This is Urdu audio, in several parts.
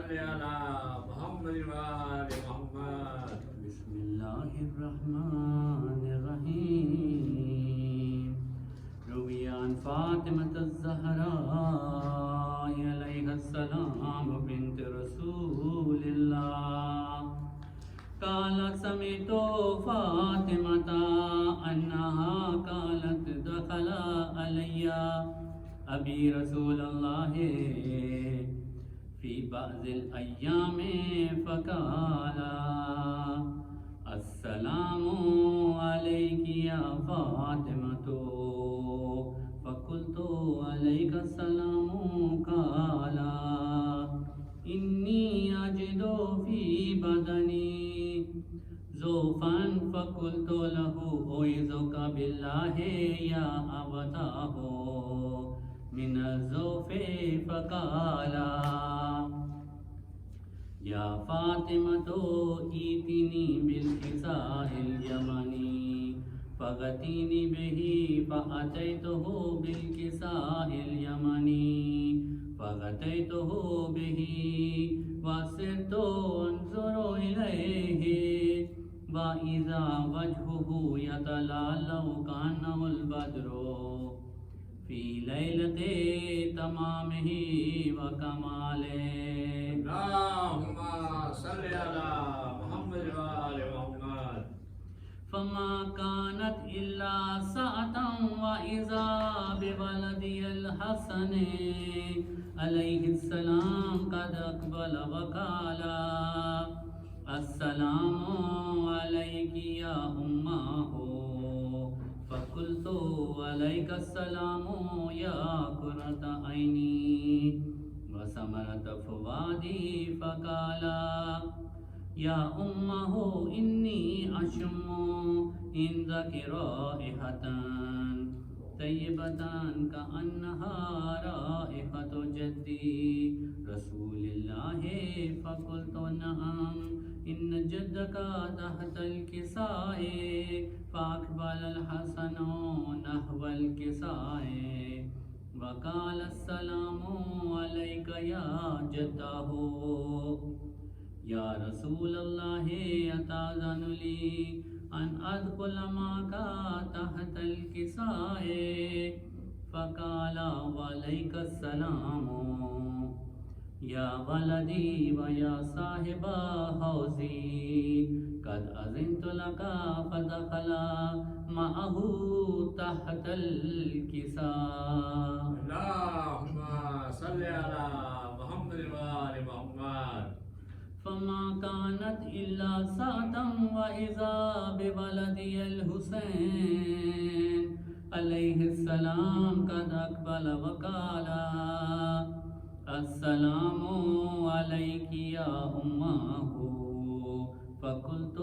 صل على محمد وآل محمد. بسم الله الرحمن الرحيم. روي عن فاطمة الزهراء عليها السلام بنت رسول الله قالت سمعت فاطمة أنها قالت دخل علي أبي رسول الله في بعض الأيام فقال السلام عليك يا فاطمة فقلت عليك السلام قال إني أجد في بدني ضعفا فقلت له أعوذك بالله يا أبتاه من الضعف فقال يا فاطمة ائتني بالكساء اليمني فغتيني به فأتيته بالكساء اليمني فغتيته به وصرت أنظر إليه وإذا وجهه يتلألأ كأنه البدر في ليلة تمامه وكماله. اللهم صل على محمد وآل محمد. فما كانت إلا ساعة وإذا بولدي الحسن عليه السلام قد أقبل وقال السلام عليك يا أمه فقلت عليك السلام يا قرة عيني وثمرة فؤادي فقال يا أمه إني أشم عندك رائحة طيبة كأنها رائحة جدي رسول الله فقلت نعم إن جدك تحت الكساء فأقبل الحسن نحو الكساء وقال السلام عليك يا جده يا رسول الله أتأذن لي أن أدخل معك تحت الكساء فقال وعليك السلام يا ولدي ويا صاحب حوزي قد أذنت لك فدخل معه تحت الكساء. اللهم صل على محمد وآل محمد. فما كانت إلا ساعة وإذا بولدي الحسين عليه السلام قد أقبل وقال السلام عليك يا أمه فقلت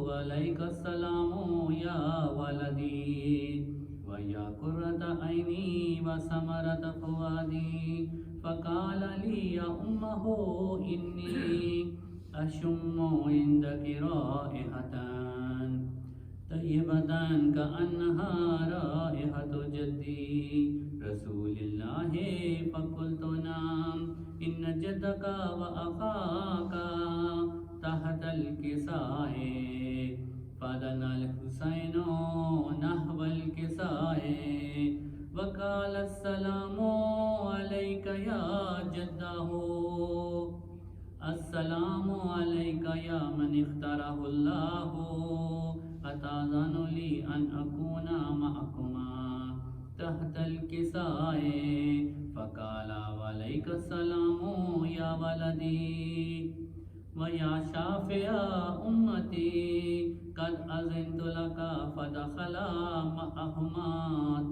عليك السلام يا ولدي ويا قرة عيني وثمرة فؤادي فقال لي يا أمه إني أشم عندك رائحة طيبة كأنها رائحة جدي رسول الله فقلت نعم إن جدك وأخاك تحت الكساء فدنا الحسين نحو الكساء وقال السلام عليك يا جده السلام عليك يا من اختاره الله أتأذن لي أن أكون معكما تحت الكساء فقال وعليك السلام يا ولدي ويا شافع أمتي قد أذنت لك فدخل معهما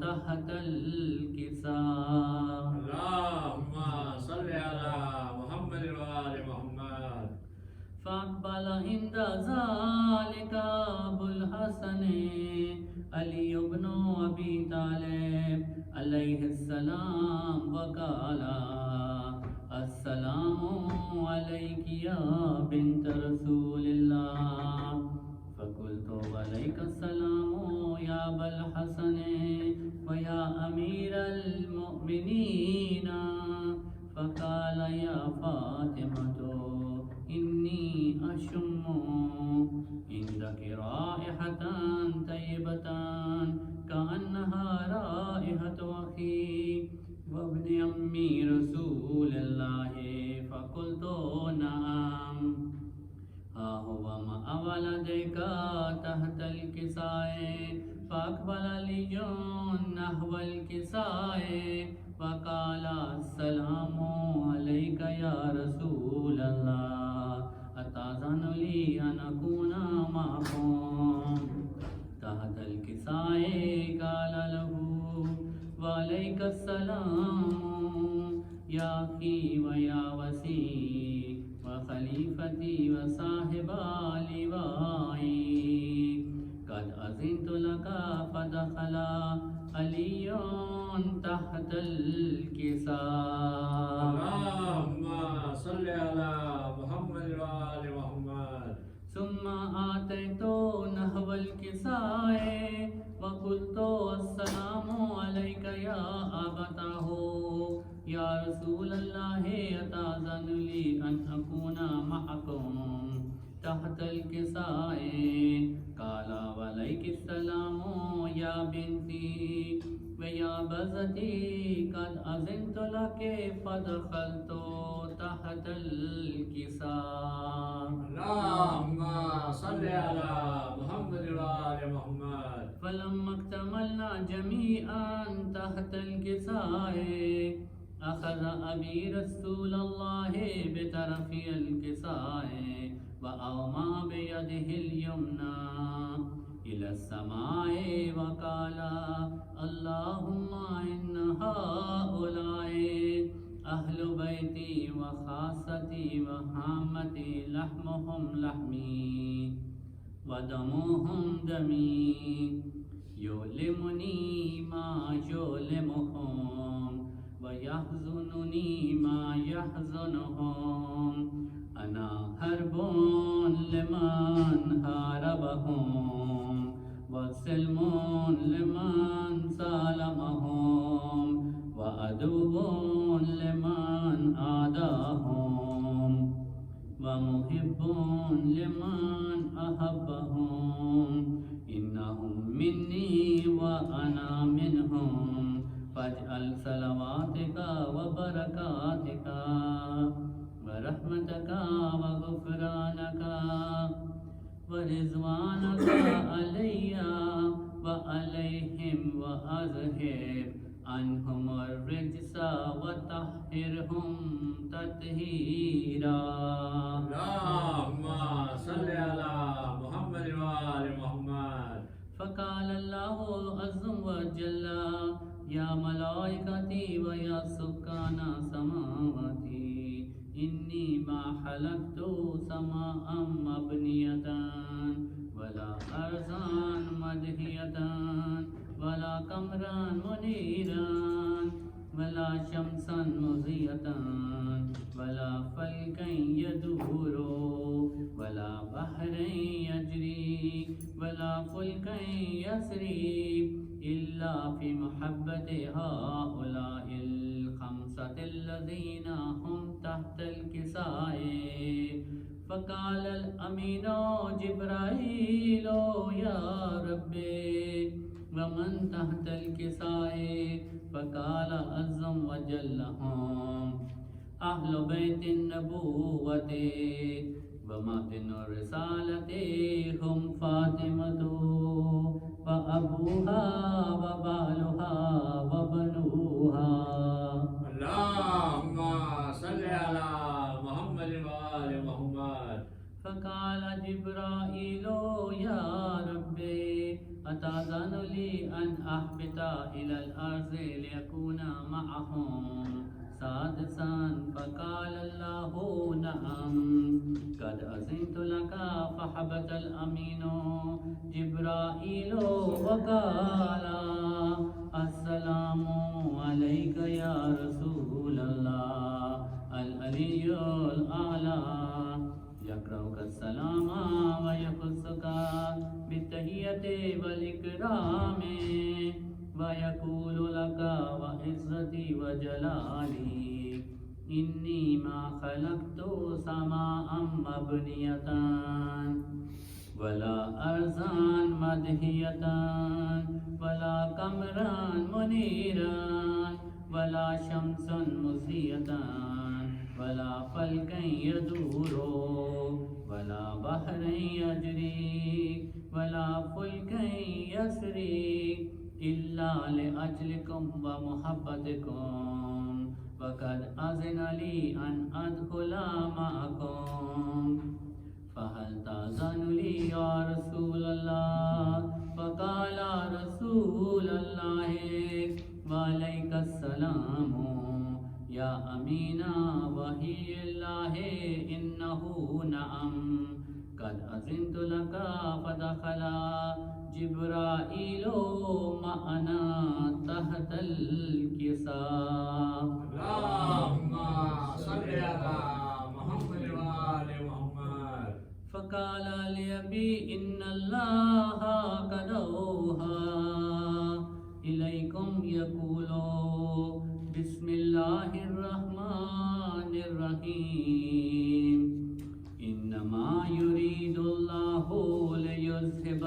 تحت الكساء. اللهم صل على محمد وآل محمد. فأقبل عند ذلك أبو الحسن علي بن أبي طالب عليه السلام وقال السلام عليك يا بنت رسول الله فقلت وعليك السلام يا أبا الحسن ويا أمير المؤمنين فقال يا فاطمة أشم عندك رائحة طيبة كأنها رائحة أخي وابن أمي رسول الله فقلت نعم ها هو مع ولدك تحت الكساء فأقبل علي نحو الكساء وقال السلام عليك يا رسول الله أتأذن لي أن أكون معكم تحت الكساء قال له وعليك السلام يا أخي ويا وسيء وخليفتي وصاحب لوائي قد أذنت لك فدخل علي تحت الكساء. اللهم صل على محمد وآل محمد. ثم آتيت نحو الكساء وقلت السلام عليك يا أبتاه يا رسول الله أتأذن لي أن أكون معكم تحت الكساء قال وعليك السلام يا بنتي ويا بزتي قد أذنت لك فدخلت تحت الكساء. اللهم صل على محمد وآل محمد. فلما اكتملنا جميعا تحت الكساء أخذ أبي رسول الله بطرف الكساء وأومى بيده اليمنى إلى السماء وقال اللهم إن هؤلاء أهل بيتي وخاصتي وهامتي لحمهم لحمي ودمهم دمي يؤلمني ما يؤلمهم ويحزنني ما يحزنهم أنا حرب لمن حاربهم وسلم لمن سالمهم وعدو لمن عاداهم ومحب لمن أحبهم إنهم مني وأنا منهم فاجعل صلواتك وبركاتك ورحمتك وغفرانك ورضوانك علي وعليهم وأذهب عنهم الرجس وطهرهم تطهيرا. اللهم صل على محمد وآل محمد. فقال الله عز وجل يا ملائكتي ويا سكان سماواتي إني ما خلقت سماء مبنية ولا أرضا مدهية ولا قمرا منيرا ولا شمسا مضيئة ولا فلكا يدور ولا بحرا يجري ولا فلكا يسري إلا في محبة هؤلاء الخمسة الذين هم تحت الكساء. فقال الأمين جبرائيل يا ربي ومن تحت الكساء فقال عز وجل هم أهل بيت النبوة ومعدن الرسالة هم فاطمة وأبوها وبالها وبنوها. اللهم صل على محمد وآل محمد. فقال جبرائيل يا ربي أتأذن لي أن أهبط إلى الأرض ليكون معهم سادسا؟ فقال الله نعم قد أذنت لك. فهبط الأمين جبرائيل وقال السلام عليك يا رسول الله العلي الأعلى يقرأك السلام ويخصك بالتحية والإكرام ويقول لك وعزتي وجلالي إني ما خلقت سماء مبنية ولا أرضا مدهية ولا قمرا منيرا ولا شمس مضية ولا فلكا يدور ولا بحر يجري ولا فلكا يسري إلا لأجلكم ومحبتكم وقد أذن لي أن أدخل معكم فهل تأذن لي يا رسول الله؟ فقال رسول الله وعليك السلام يا أمين وحي الله إنه نعم قد أذنت لك فدخل جبرائيل معنا تحت الكساء اللهم صل على محمد وآل محمد. فقال لأبي إن الله قد أوحى إليكم يقول بسم الله الرحمن الرحيم إنما يريد الله ليذهب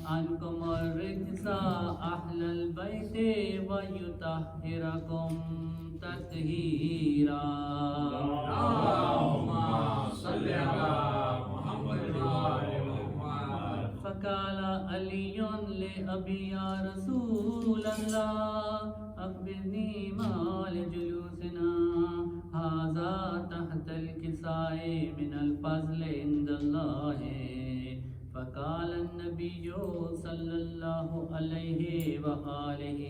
عنكم الرجس أهل البيت ويطهركم تطهيرا. اللهم صل على محمد وآل محمد. فقال علي لأبي يا رسول الله أخبرني ما لجلوسنا هذا تحت الكساء من الفضل عند الله. فقال النبي صلى الله عليه وآله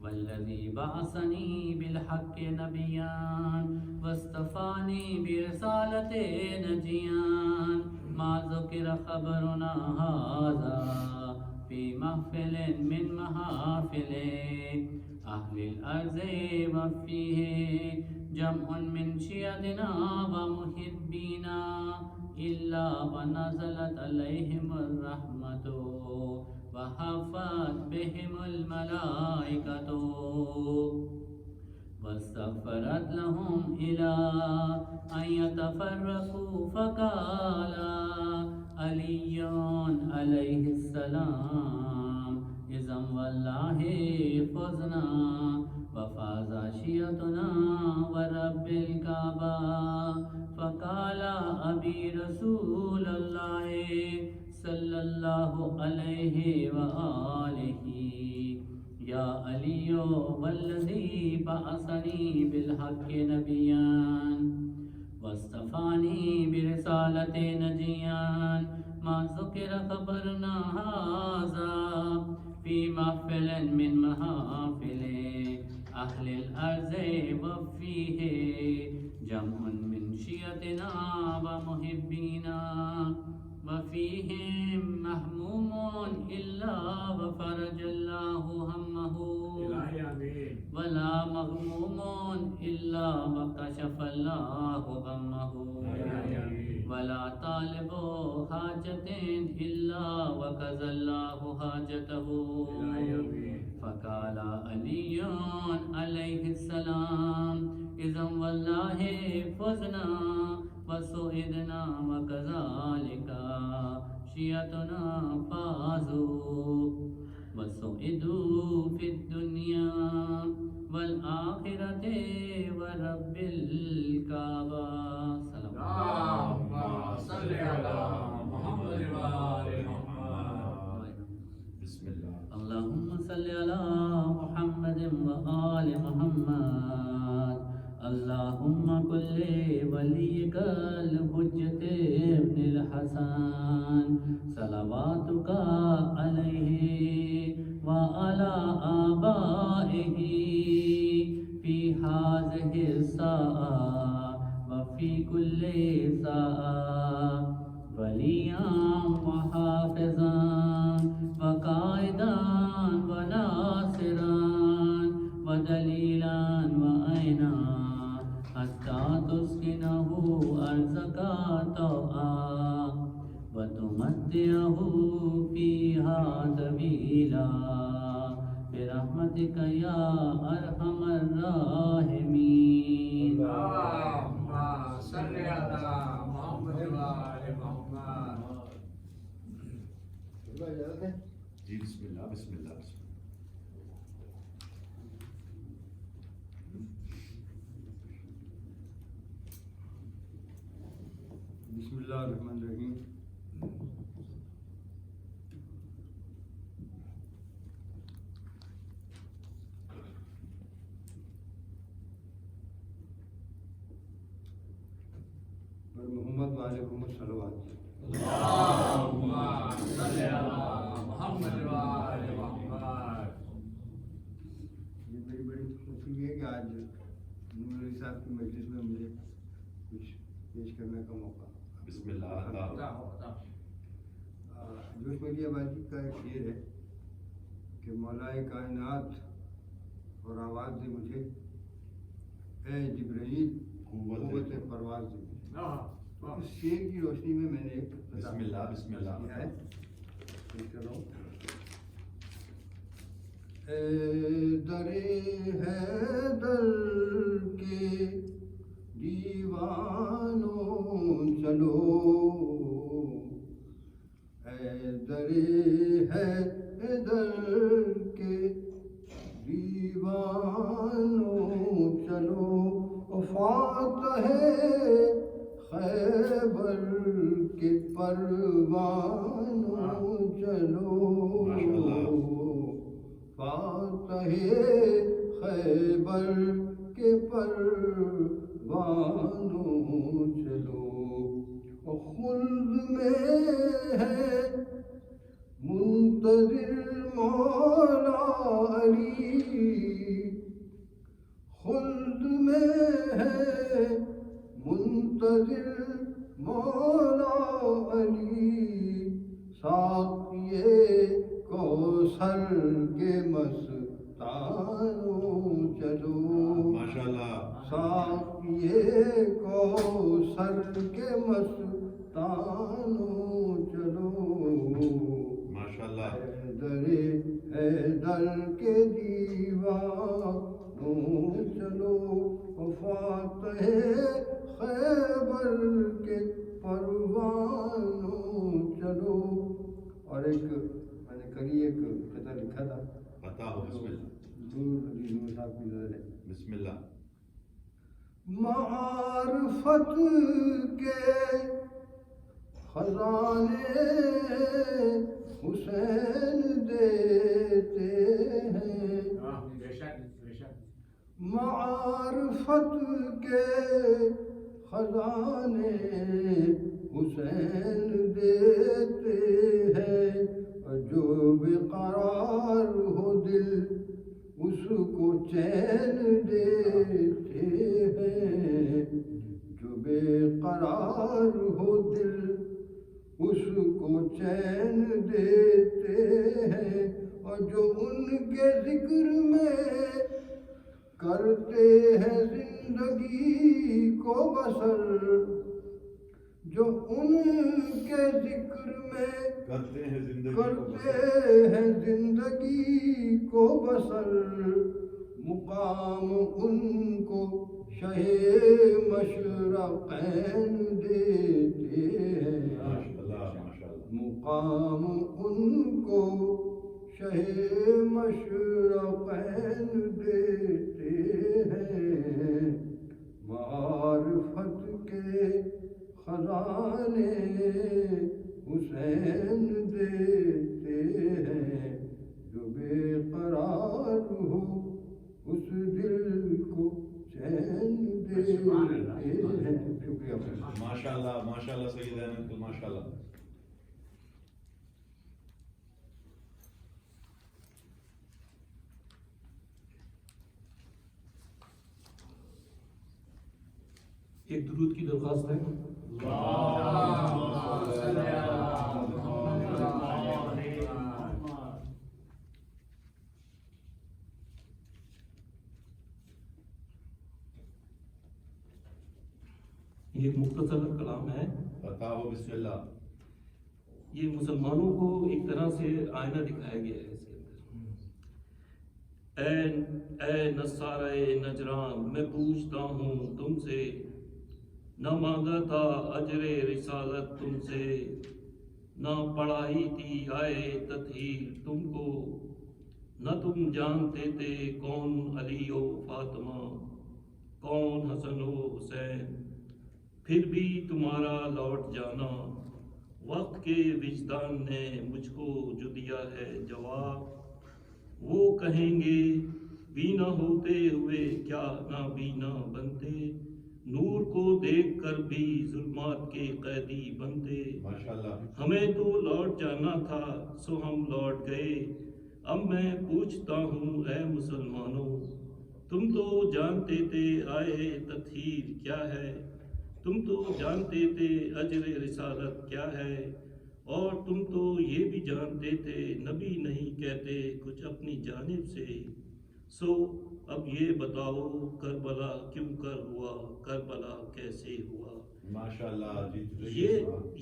والذي بعثني بالحق نبيا واصطفاني برسالة نجيا ما ذكر خبرنا هذا في محفل من محافل أهل الأرض وفيه جمع من شيعتنا ومحبينا إلا ونزلت عليهم الرحمة وحفت بهم الملائكة واستغفرت لهم إلى أن يتفرقوا. فقال علي عليه السلام إذا والله فزنا وفاز شيعتنا ورب الكعبة. فقال أبي رسول الله صلى الله عليه وآله يا علي والذي بعثني بالحق نبيا واصطفاني برسالة نجيا ما ذكر خبرنا هذا في محفل من محافل أهل الأرض وفيه جمع من شيعتنا ومحبينا وفيهم محموم إلا وفرج الله همه إلهي آمين. ولا مغموم إلا وكشف الله غمه إلهي آمين. ولا طالب حاجة إلا وكذا الله حاجته. إلهي آمين. فقال علي عليه السلام إذا والله فزنا وسعدنا وكذلك شيعتنا فازوا وسعدوا في الدنيا والآخرة ورب الكعبة. اللهم صل على محمد وآل محمد. بسم الله. اللهم صل على محمد وآل محمد. اللهم كل وليك الحجة ابن الحسن صلواتك عليه وعلى آبائه في هذه الساعة وفي كل ساعة وليا وحافظا وقائدا وناصرا ودليلا وعينا حتى تسكنه أرزك طوعا وتمتعه فيها طويلا برحمتك يا أرحم الراحمين. جی بسم اللہ بسم اللہ بسم اللہ. بسم اللہ الرحمن الرحیم. پر محمد والے محمد صلوات. اللہم صلی علی محمد وآل محمد. یہ بڑی خوشی ہے کہ آج نور علی صاحب کی مجلس میں مجھے کچھ پیش کرنے کا موقع. بسم اللہ. جوش ملی آبادی کا ایک شعر ہے کہ مولائے کائنات اور آواز دے مجھے، اے جبرائیل قوت پرواز دے مجھے. اس شعر کی روشنی میں نے ایک بسم اللہ بسم اللہ. کیا ہے پیش کر رہا ہوں. اے در حیدر کے دیوانوں چلو، اے در حیدر کے دیوانوں چلو، فاتح خیبر کے پروانوں چلو، فاتح خیبر کے پروانوں چلو. خلد میں ہے منتظر مولا علی، خلد میں ہے منتظر مولا علی، ساقیے کوثر کے مستانوں چلو، ماشاءاللہ. ساقیے کوثر کے مستانوں چلو، ماشاءاللہ. حیدر کے دیوانوں چلو، فاتح خیبر کے پروانوں چلو. اور ایک میں نے کری ایک قطعہ لکھا تھا، بتا ہو. بسم اللہ نور علی صاحب کی نظر ہے. بسم اللہ. معرفت کے خزانے حسین دیتے ہیں، معرفت کے خزانے حسین دیتے ہیں، جو بے قرار ہو دل اس کو چین دیتے ہیں، جو بے قرار ہو دل اس کو چین دیتے ہیں، اور جو ان کے ذکر میں کرتے ہیں زندگی کو بسر، جو ان کے ذکر میں کرتے ہیں زندگی کرتے ہیں زندگی کو بسر، مقام ان کو شہ مشرقین دیتے ہیں، ماشاءاللہ ماشاءاللہ. مقام ان کو شہ مشرقین دیتے ہیں، معرفت کے خزانے حسین دیتے ہیں، جو بے قرار ہو اس دل کو چین دیتے ہیں. شکریہ. ماشاءاللہ ماشاءاللہ سید احمد ماشاءاللہ. ایک درود کی درخواست ہے. یہ ایک مختصر کلام ہے. بتا ہو. بسم اللہ. یہ مسلمانوں کو ایک طرح سے آئینہ دکھایا گیا ہے. اے نصارہ نجران، میں پوچھتا ہوں تم سے، نہ مانگا تھا اجر رسالت تم سے، نہ پڑھائی تھی آئے تطہیر تم کو، نہ تم جانتے تھے کون علی و فاطمہ، کون حسن و حسین، پھر بھی تمہارا لوٹ جانا، وقت کے وجدان نے مجھ کو جو دیا ہے جواب، وہ کہیں گے بینا ہوتے ہوئے کیا نابینا بنتے، نور کو دیکھ کر بھی ظلمات کے قیدی بنتے، ماشاءاللہ ہمیں تو لوٹ جانا تھا سو ہم لوٹ گئے، اب میں پوچھتا ہوں اے مسلمانوں، تم تو جانتے تھے آئے تطہیر کیا ہے، تم تو جانتے تھے اجر رسالت کیا ہے، اور تم تو یہ بھی جانتے تھے نبی نہیں کہتے کچھ اپنی جانب سے، سو اب یہ بتاؤ کربلا کیوں کر ہوا، کربلا کیسے ہوا، ماشاءاللہ جی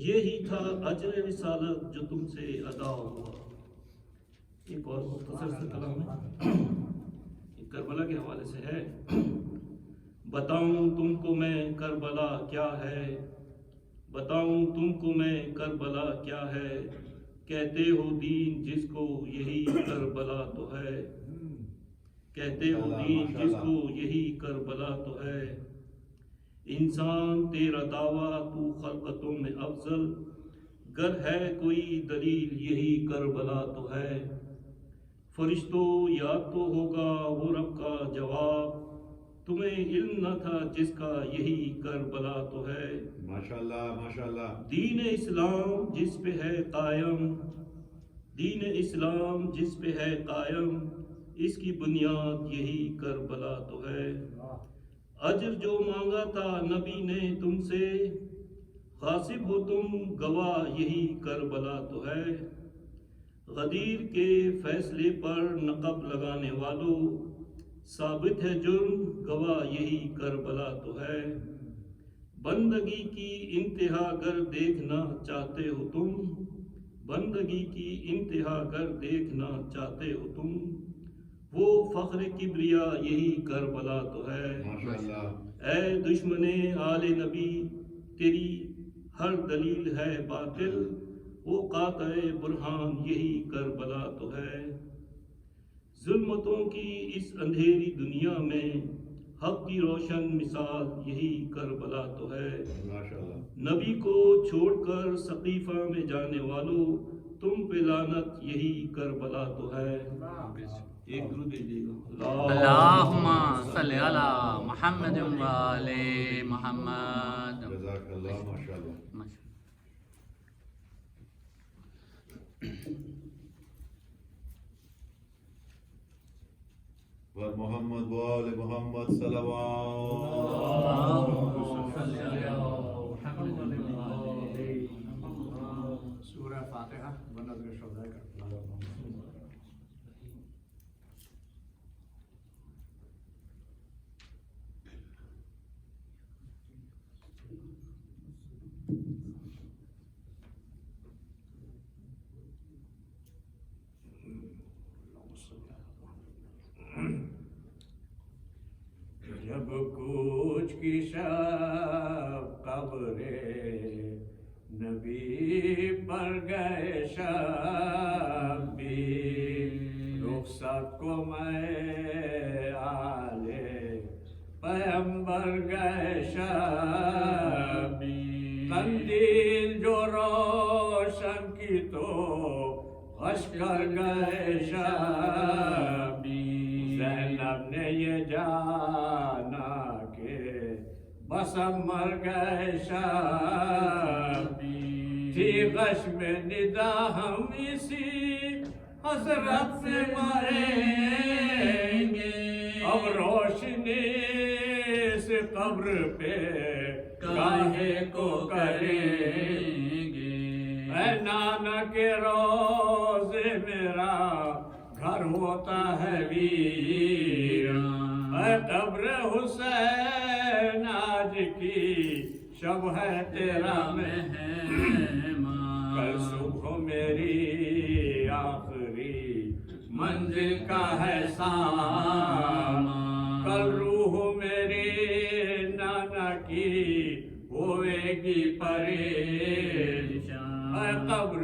یہی تھا اجر رسالت جو تم سے ادا ہوا۔ ایک اور مختصر سا کلام ہے، یہ کربلا کے حوالے سے ہے۔ بتاؤں تم کو میں کربلا کیا ہے، بتاؤں تم کو میں کربلا کیا ہے، کہتے ہو دین جس کو یہی کربلا تو ہے، کہتے ہو دین جس کو یہی کربلا تو ہے، انسان تیرا دعویٰ تو خلقتوں میں افضل، گر ہے کوئی دلیل یہی کربلا تو ہے، فرشتوں یاد تو ہوگا وہ رب کا جواب، تمہیں علم نہ تھا جس کا یہی کربلا تو ہے، ماشاءاللہ ماشاءاللہ دین اسلام جس پہ ہے قائم، دین اسلام جس پہ ہے قائم، اس کی بنیاد یہی کربلا تو ہے، اجر جو مانگا تھا نبی نے تم سے، غاصب ہو تم گواہ یہی کربلا تو ہے، غدیر کے فیصلے پر نقب لگانے والوں، ثابت ہے جرم گواہ یہی کربلا تو ہے، بندگی کی انتہا گر دیکھنا چاہتے ہو تم، بندگی کی انتہا گر دیکھنا چاہتے ہو تم، وہ فخر کبریا یہی کربلا تو ہے، ماشاءاللہ اے دشمن آل نبی تیری ہر دلیل ہے باطل، وہ قاطع برہان یہی کربلا تو ہے، ظلمتوں کی اس اندھیری دنیا میں حق کی روشن مثال یہی کربلا تو ہے، ماشاءاللہ نبی کو چھوڑ کر سقیفہ میں جانے والوں، تم پہ لعنت یہی کربلا تو ہے۔ ایک درود دیجیے گا، اللہم صلی علی محمد و آل محمد۔ جزاک اللہ ماشاءاللہ و محمد و آل محمد صلوات سورہ فاتحہ بنظر شہداء کربلا۔ جب کوچ کی شب قبر نبی پر گئے شب بھی، رخصت کو میں آلے پیمبر گئے شب بھی، قندیل جو روشن کی تو غش کر گئے شب بھی، زینب نے یہ جانا کہ بس اب مر گئے شبی، تھی غش میں ندا ہم اسی حسرت سے مریں گے، اب روشنی سے قبر پہ کاہے کو کریں گے، اے نانا کے روزے میرا گھر ہوتا ہے ویران، اے قبر حسین آج کی شب ہے تیرا مہمان، کل صبح میری آخری منزل کا ہے سامان، کل روح میری نانا کی ہوئے گی پریشان، اے قبر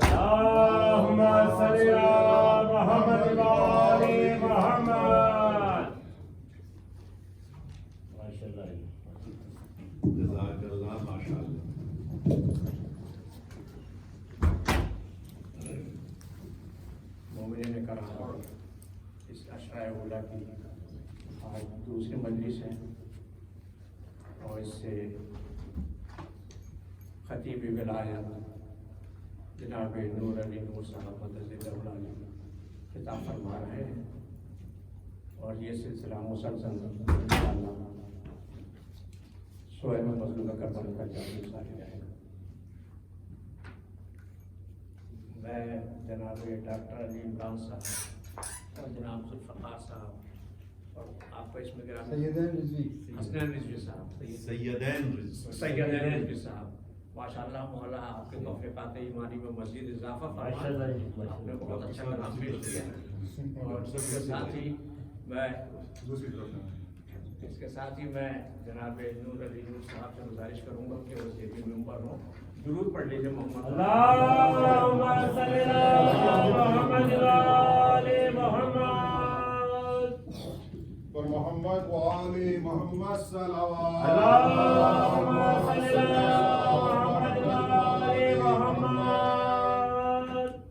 Allahumma salli ala Muhammad wa ali Muhammad. MashaAllah. مومنین کرام، اس عشرۂ اولیٰ کی آج دوسری مجلس ہے اور اس سے خطیب ولایت جناب نور علی نور صاحب مدد علی خطاب فرما رہے ہیں اور یہ سلسلہ مسلسل انشاءاللہ سوئے میں مظلوم کربلا کا جاری رہے گا۔ میں جناب ڈاکٹر علی عمران صاحب اور جناب ذوالفقار صاحب اور آپ کا اس میں حسنین رضوی صاحب سیدین رضوی صاحب ماشاءاللہ مولا آپ کے توفیقات ایمانی میں مزید اضافہ فرمائے، آپ نے بہت اچھا کلام پیش کیا اور اس کے ساتھ ہی میں جناب نور علی نور صاحب سے گزارش کروں گا کہ وہ سیدی ممبر ہوں، ضرور پڑھ لیجیے محمد اللہم صلی علی محمد و آل محمد پر محمد و آل محمد صلوات اللہم صلی علی محمد و آل محمد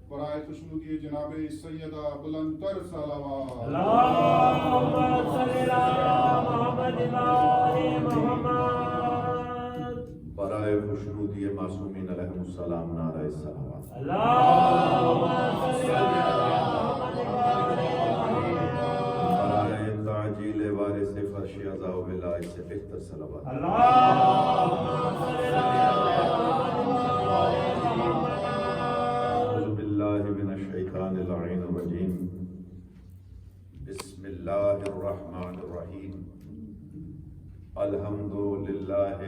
برائے خوشنودی جناب سیدہ بلندتر صلوات اللہم صلی علی محمد و آل محمد برائے خوشنودی معصومین علیہم السلام نعرہ صلوات اللہم صلی علی محمد و آل محمد برائے تعجیل وارث فرش عزا و ولایت سے بہتر صلوات اللہم صلی علی محمد و آل محمد اعوذ باللہ من الشیطان اللعین الرجیم بسم اللہ الرحمن الرحیم الحمد للہ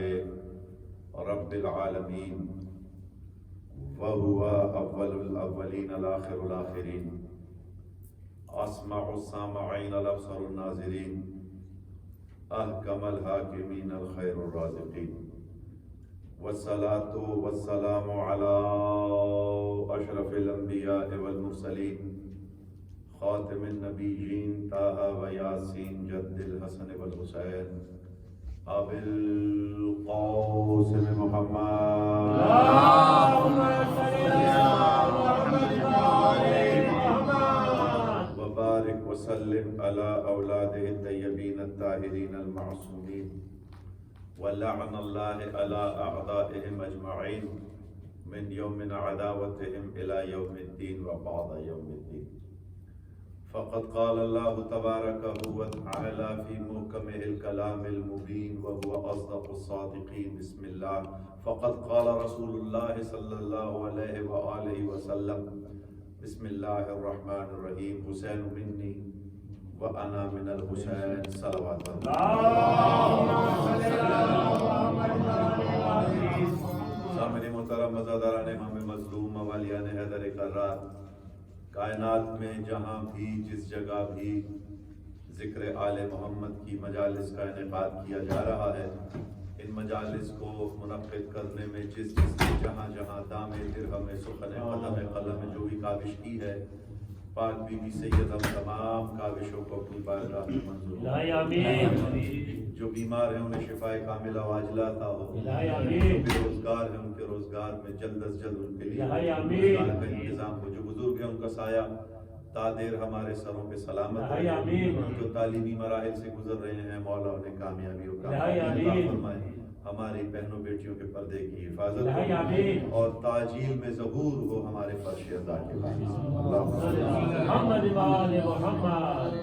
رب العالمین وهو اول الاولین الاخر الاخرین اسمع السامعین الابصر الناظرین احکم الحاکمین الخیر الرازقین والصلاة والسلام على اشرف الانبیاء والمرسلین خاتم النبیین طه و یاسین جد الحسن والحسین ابی القاسم محمد اللہم صلی علی محمد و آل محمد وبارک وسلم علی اولادہ الطیبین الطاہرین المعصومین ولعن اللہ علی اعدائهم اجمعین من یوم عداوتهم الى یوم الدین وبعد یوم الدین فقد قال الله تبارك وتعالى في محكمه الكلام المبين وهو أصدق الصادقين بسم الله فقد قال رسول الله صلى الله عليه وآله وسلم بسم الله الرحمن الرحيم حسين مني وأنا من الحسين صلوات سامعین محترم مزاداران امام مظلوم موالیان حیدر کرار، کائنات میں جہاں بھی جس جگہ بھی ذکر آل محمد کی مجالس کا انعقاد کیا جا رہا ہے، ان مجالس کو منعقد کرنے میں جس نے جہاں جہاں دام درہم سخن قدم قلم جو بھی کاوش کی ہے، پاک بی بی سیدہ تمام کاوشوں کو اپنی بارگاہ میں منظور آمین۔ جو بیمار ہیں انہیں شفائے کاملہ و عاجلہ عطا ہو، جو بے روزگار ہیں ان کے روزگار میں جلد از جلد ان کے لیے روزگار کا انتظام ہو، جو بزرگ ہیں ان کا سایہ تادیر ہمارے سروں پہ سلامت ہے، جو تعلیمی مراحل سے گزر رہے ہیں مولا انہیں کامیابی و کامیابی عطا فرمائے، ہماری بہنوں بیٹیوں کے پردے کی حفاظت ہو اور تعجیل میں ظہور ہو ہمارے فرش عزا کے بعد۔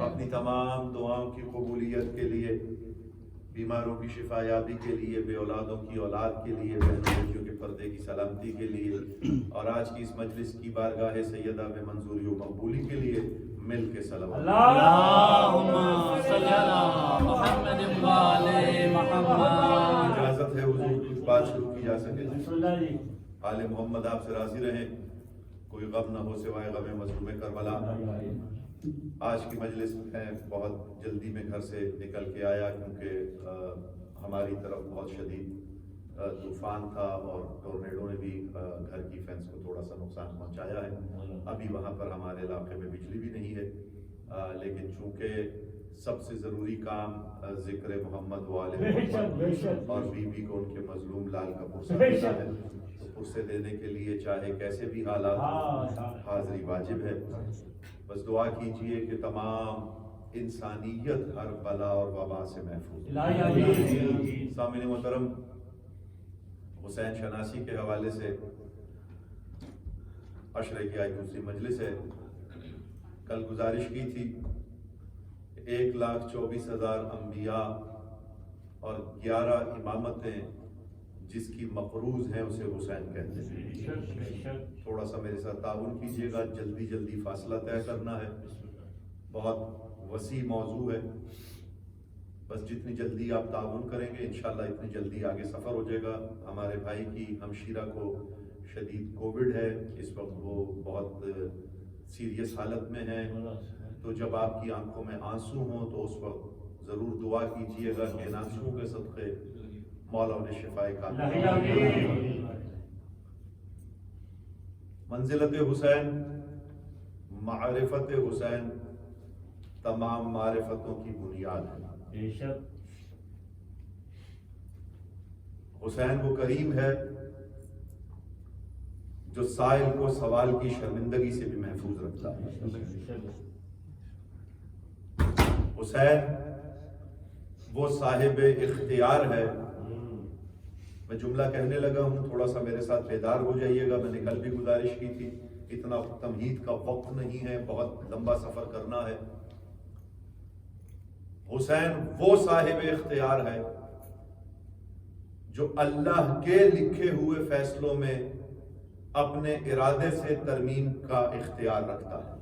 اپنی تمام دعاؤں کی قبولیت کے لیے، بیماروں کی شفا یابی کے لیے، بے اولادوں کی اولاد کے لیے، بہنوں بیٹیوں کے پردے کی سلامتی کے لیے اور آج کی اس مجلس کی بارگاہ سیدہ میں منظوری و مقبولی کے لیے مل کے صلوات اللہم صلی علی محمد و آل محمد۔ اجازت ہے حضور بات شروع کی جا سکے؟ آل محمد آپ سے راضی رہیں، کوئی غم نہ ہو سوائے غم مظلوم کربلا۔ آج کی مجلس میں بہت جلدی میں گھر سے نکل کے آیا کیونکہ ہماری طرف بہت شدید طوفان تھا اور ٹورنیڈو نے بھی گھر کی فینس کو تھوڑا سا نقصان پہنچایا ہے۔ ابھی وہاں پر ہمارے علاقے میں بجلی بھی نہیں ہے لیکن چونکہ سب سے ضروری کام ذکر محمد والے بے شک، بے شک۔ اور بی بی کو ان کے مظلوم لال کا پرسہ دینا ہے، تو پرسے دینے کے لیے چاہے کیسے بھی حالات ہوں، حاضری واجب ہے۔ بس دعا کیجئے کہ تمام انسانیت ہر بلا اور وبا سے محفوظ ہو۔ سامعین محترم، حسین شناسی کے حوالے سے عشرے کی آج دوسری مجلس ہے۔ کل گزارش کی تھی کہ 1,24,000 انبیاء اور 11 امامتیں جس کی مقروض ہیں اسے حسین کہتے ہیں۔ تھوڑا سا میرے ساتھ تعاون کیجیے گا، جلدی فاصلہ طے کرنا ہے، بہت وسیع موضوع ہے، بس جتنی جلدی آپ تعاون کریں گے انشاءاللہ اتنی جلدی آگے سفر ہو جائے گا۔ ہمارے بھائی کی ہمشیرہ کو شدید کووڈ ہے، اس وقت وہ بہت سیریس حالت میں ہیں، تو جب آپ کی آنکھوں میں آنسو ہوں تو اس وقت ضرور دعا کیجیے گا کہ ان آنسوؤں کے صدقے مولا انہیں شفائے کامل۔ منزلت حسین، معرفت حسین تمام معرفتوں کی بنیاد ہے۔ حسین وہ کریم ہے جو سائل کو سوال کی شرمندگی سے بھی محفوظ رکھتا ہے۔ حسین وہ صاحب اختیار ہے۔ میں جملہ کہنے لگا ہوں، تھوڑا سا میرے ساتھ بیدار ہو جائیے گا۔ میں نے کل بھی گزارش کی تھی، اتنا تمہید کا وقت نہیں ہے، بہت لمبا سفر کرنا ہے۔ حسین وہ صاحب اختیار ہے جو اللہ کے لکھے ہوئے فیصلوں میں اپنے ارادے سے ترمیم کا اختیار رکھتا ہے۔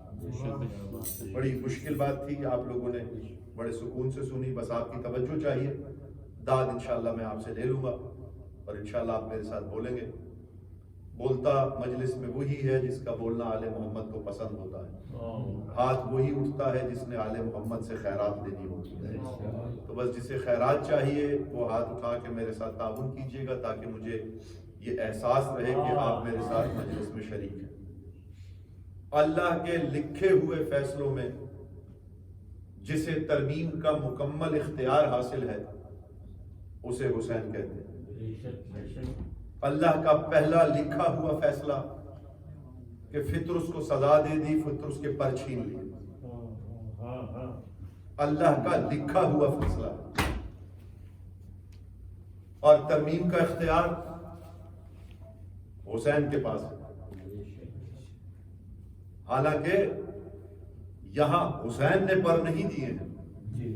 بڑی مشکل بات تھی، آپ لوگوں نے بڑے سکون سے سنی، بس آپ کی توجہ چاہیے۔ داد انشاءاللہ میں آپ سے لے لوں گا اور انشاءاللہ آپ میرے ساتھ بولیں گے۔ بولتا مجلس میں وہی ہے جس کا بولنا آل محمد کو پسند ہوتا ہے، ہاتھ وہی اٹھتا ہے جس نے آل محمد سے خیرات لینی ہوتی ہے۔ تو بس جسے خیرات چاہیے وہ ہاتھ اٹھا کے میرے ساتھ تعاون کیجیے گا تاکہ مجھے یہ احساس رہے کہ آپ میرے ساتھ مجلس میں شریک ہیں۔ اللہ کے لکھے ہوئے فیصلوں میں جسے ترمیم کا مکمل اختیار حاصل ہے اسے حسین کہتے ہیں۔ اللہ کا پہلا لکھا ہوا فیصلہ کہ فطرس کو سزا دے دی، فطرس کے پر چھین لیے، اللہ کا لکھا ہوا فیصلہ، اور ترمیم کا اختیار حسین کے پاس ہے۔ حالانکہ یہاں حسین نے پر نہیں دیے ہیں،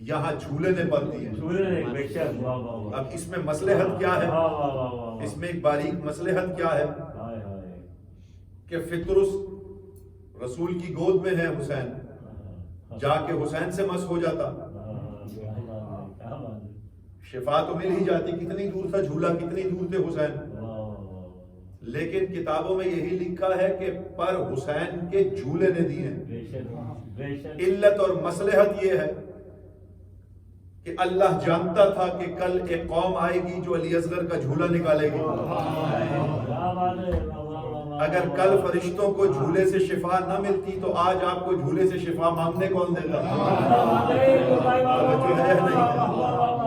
یہاں جھولے نے پر دیے ہیں۔ اب اس میں مصلحت کیا ہے؟ اس میں ایک باریک مصلحت کیا ہے کہ فطرس رسول کی گود میں ہے، حسین جا کے حسین سے مس ہو جاتا، شفا تو مل ہی جاتی۔ کتنی دور تھا جھولا، کتنی دور تھے حسین، لیکن کتابوں میں یہی لکھا ہے کہ پر حسین کے جھولے نے دیے ہیں۔ علت اور مصلحت یہ ہے کہ اللہ جانتا تھا کہ کل ایک قوم آئے گی جو علی اصغر کا جھولا نکالے گی۔ اگر کل فرشتوں کو جھولے سے شفا نہ ملتی تو آج آپ کو جھولے سے شفا مانگنے کون دیتا؟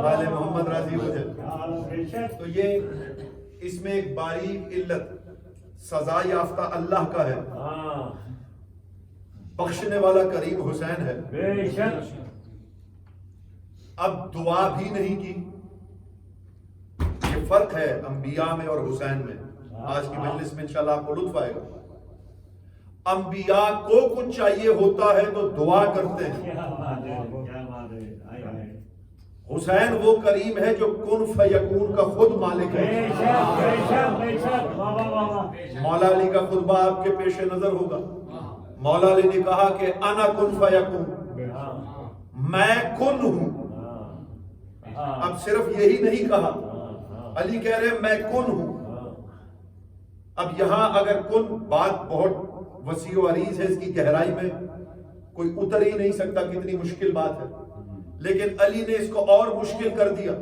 آل محمد راضی ہو جائے۔ تو یہ اس میں ایک باریک علت، سزا یافتہ اللہ کا ہے، بخشنے والا کریم حسین ہے۔ اب دعا بھی نہیں کی۔ یہ فرق ہے انبیاء میں اور حسین میں۔ آج کی مجلس میں انشاءاللہ آپ کو لطف آئے گا۔ انبیاء کو کچھ چاہیے ہوتا ہے تو دعا کرتے ہیں، حسین وہ کریم ہے جو کن فیکون کا خود مالک ہے۔ مولا علی کا خطبہ آپ کے پیش نظر ہوگا۔ مولا علی نے کہا کہ انا کن فیکون، میں کن ہوں۔ اب صرف یہی نہیں کہا، علی کہہ رہے میں کن ہوں۔ اب یہاں اگر کن بات بہت وسیع و عریض ہے، اس کی گہرائی میں کوئی اتر ہی نہیں سکتا، کتنی مشکل بات ہے، لیکن علی نے اس کو اور مشکل کر دیا۔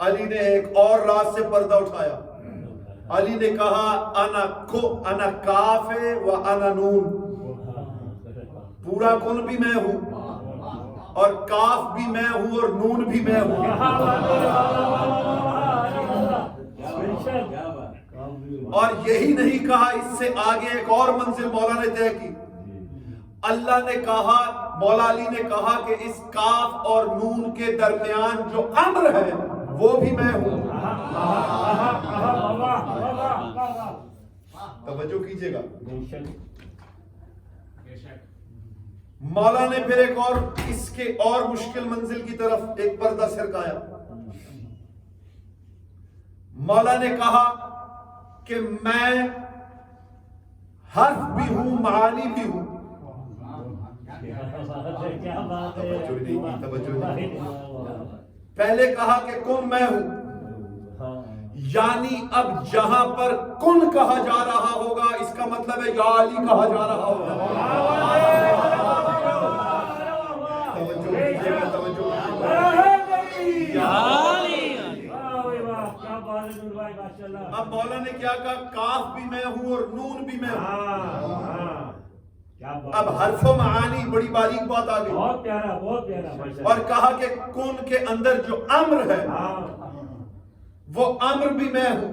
علی نے ایک اور راز سے پردہ اٹھایا۔ علی نے کہا انا کاف و انا نون، پورا کن بھی میں ہوں اور کاف بھی میں ہوں اور نون بھی میں ہوں. اور یہی نہیں کہا, اس سے آگے ایک اور منزل مولا نے طے کی. اللہ نے کہا, مولا علی نے کہا کہ اس کاف اور نون کے درمیان جو امر ہے وہ بھی میں ہوں. توجہ کیجئے گا. مولا نے پھر ایک اور اس کے اور مشکل منزل کی طرف ایک پردہ سرکایا. مولا نے کہا کہ میں حرف بھی ہوں, معانی بھی ہوں. پہلے کہا کہ کن میں ہوں, یعنی اب جہاں پر کن کہا جا رہا ہوگا اس کا مطلب ہے یا علی کہا جا رہا ہوگا. اب مولا نے کیا کہا, کاف بھی میں ہوں اور نون بھی میں ہوں. اب حرف و معانی بڑی باریک بات آ گئی. بہت پیارا, بہت پیارا. اور کہا کہ کن کے اندر جو امر ہے وہ امر بھی میں ہوں.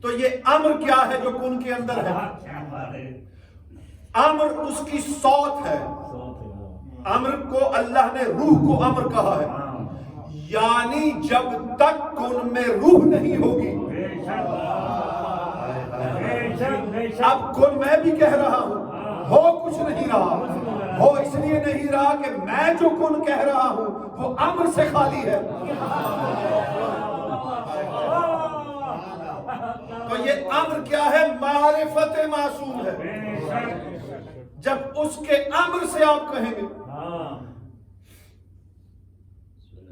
تو یہ امر کیا ہے جو کن کے اندر ہے؟ امر اس کی صوت ہے. امر کو اللہ نے روح کو امر کہا ہے, یعنی جب تک کن میں روح نہیں ہوگی. اب کن میں بھی کہہ رہا ہوں, ہو کچھ نہیں رہا. ہو اس لیے نہیں رہا کہ میں جو کن کہہ رہا ہوں وہ امر سے خالی ہے. تو یہ امر کیا ہے؟ معرفت معصوم ہے. جب اس کے امر سے آپ کہیں گے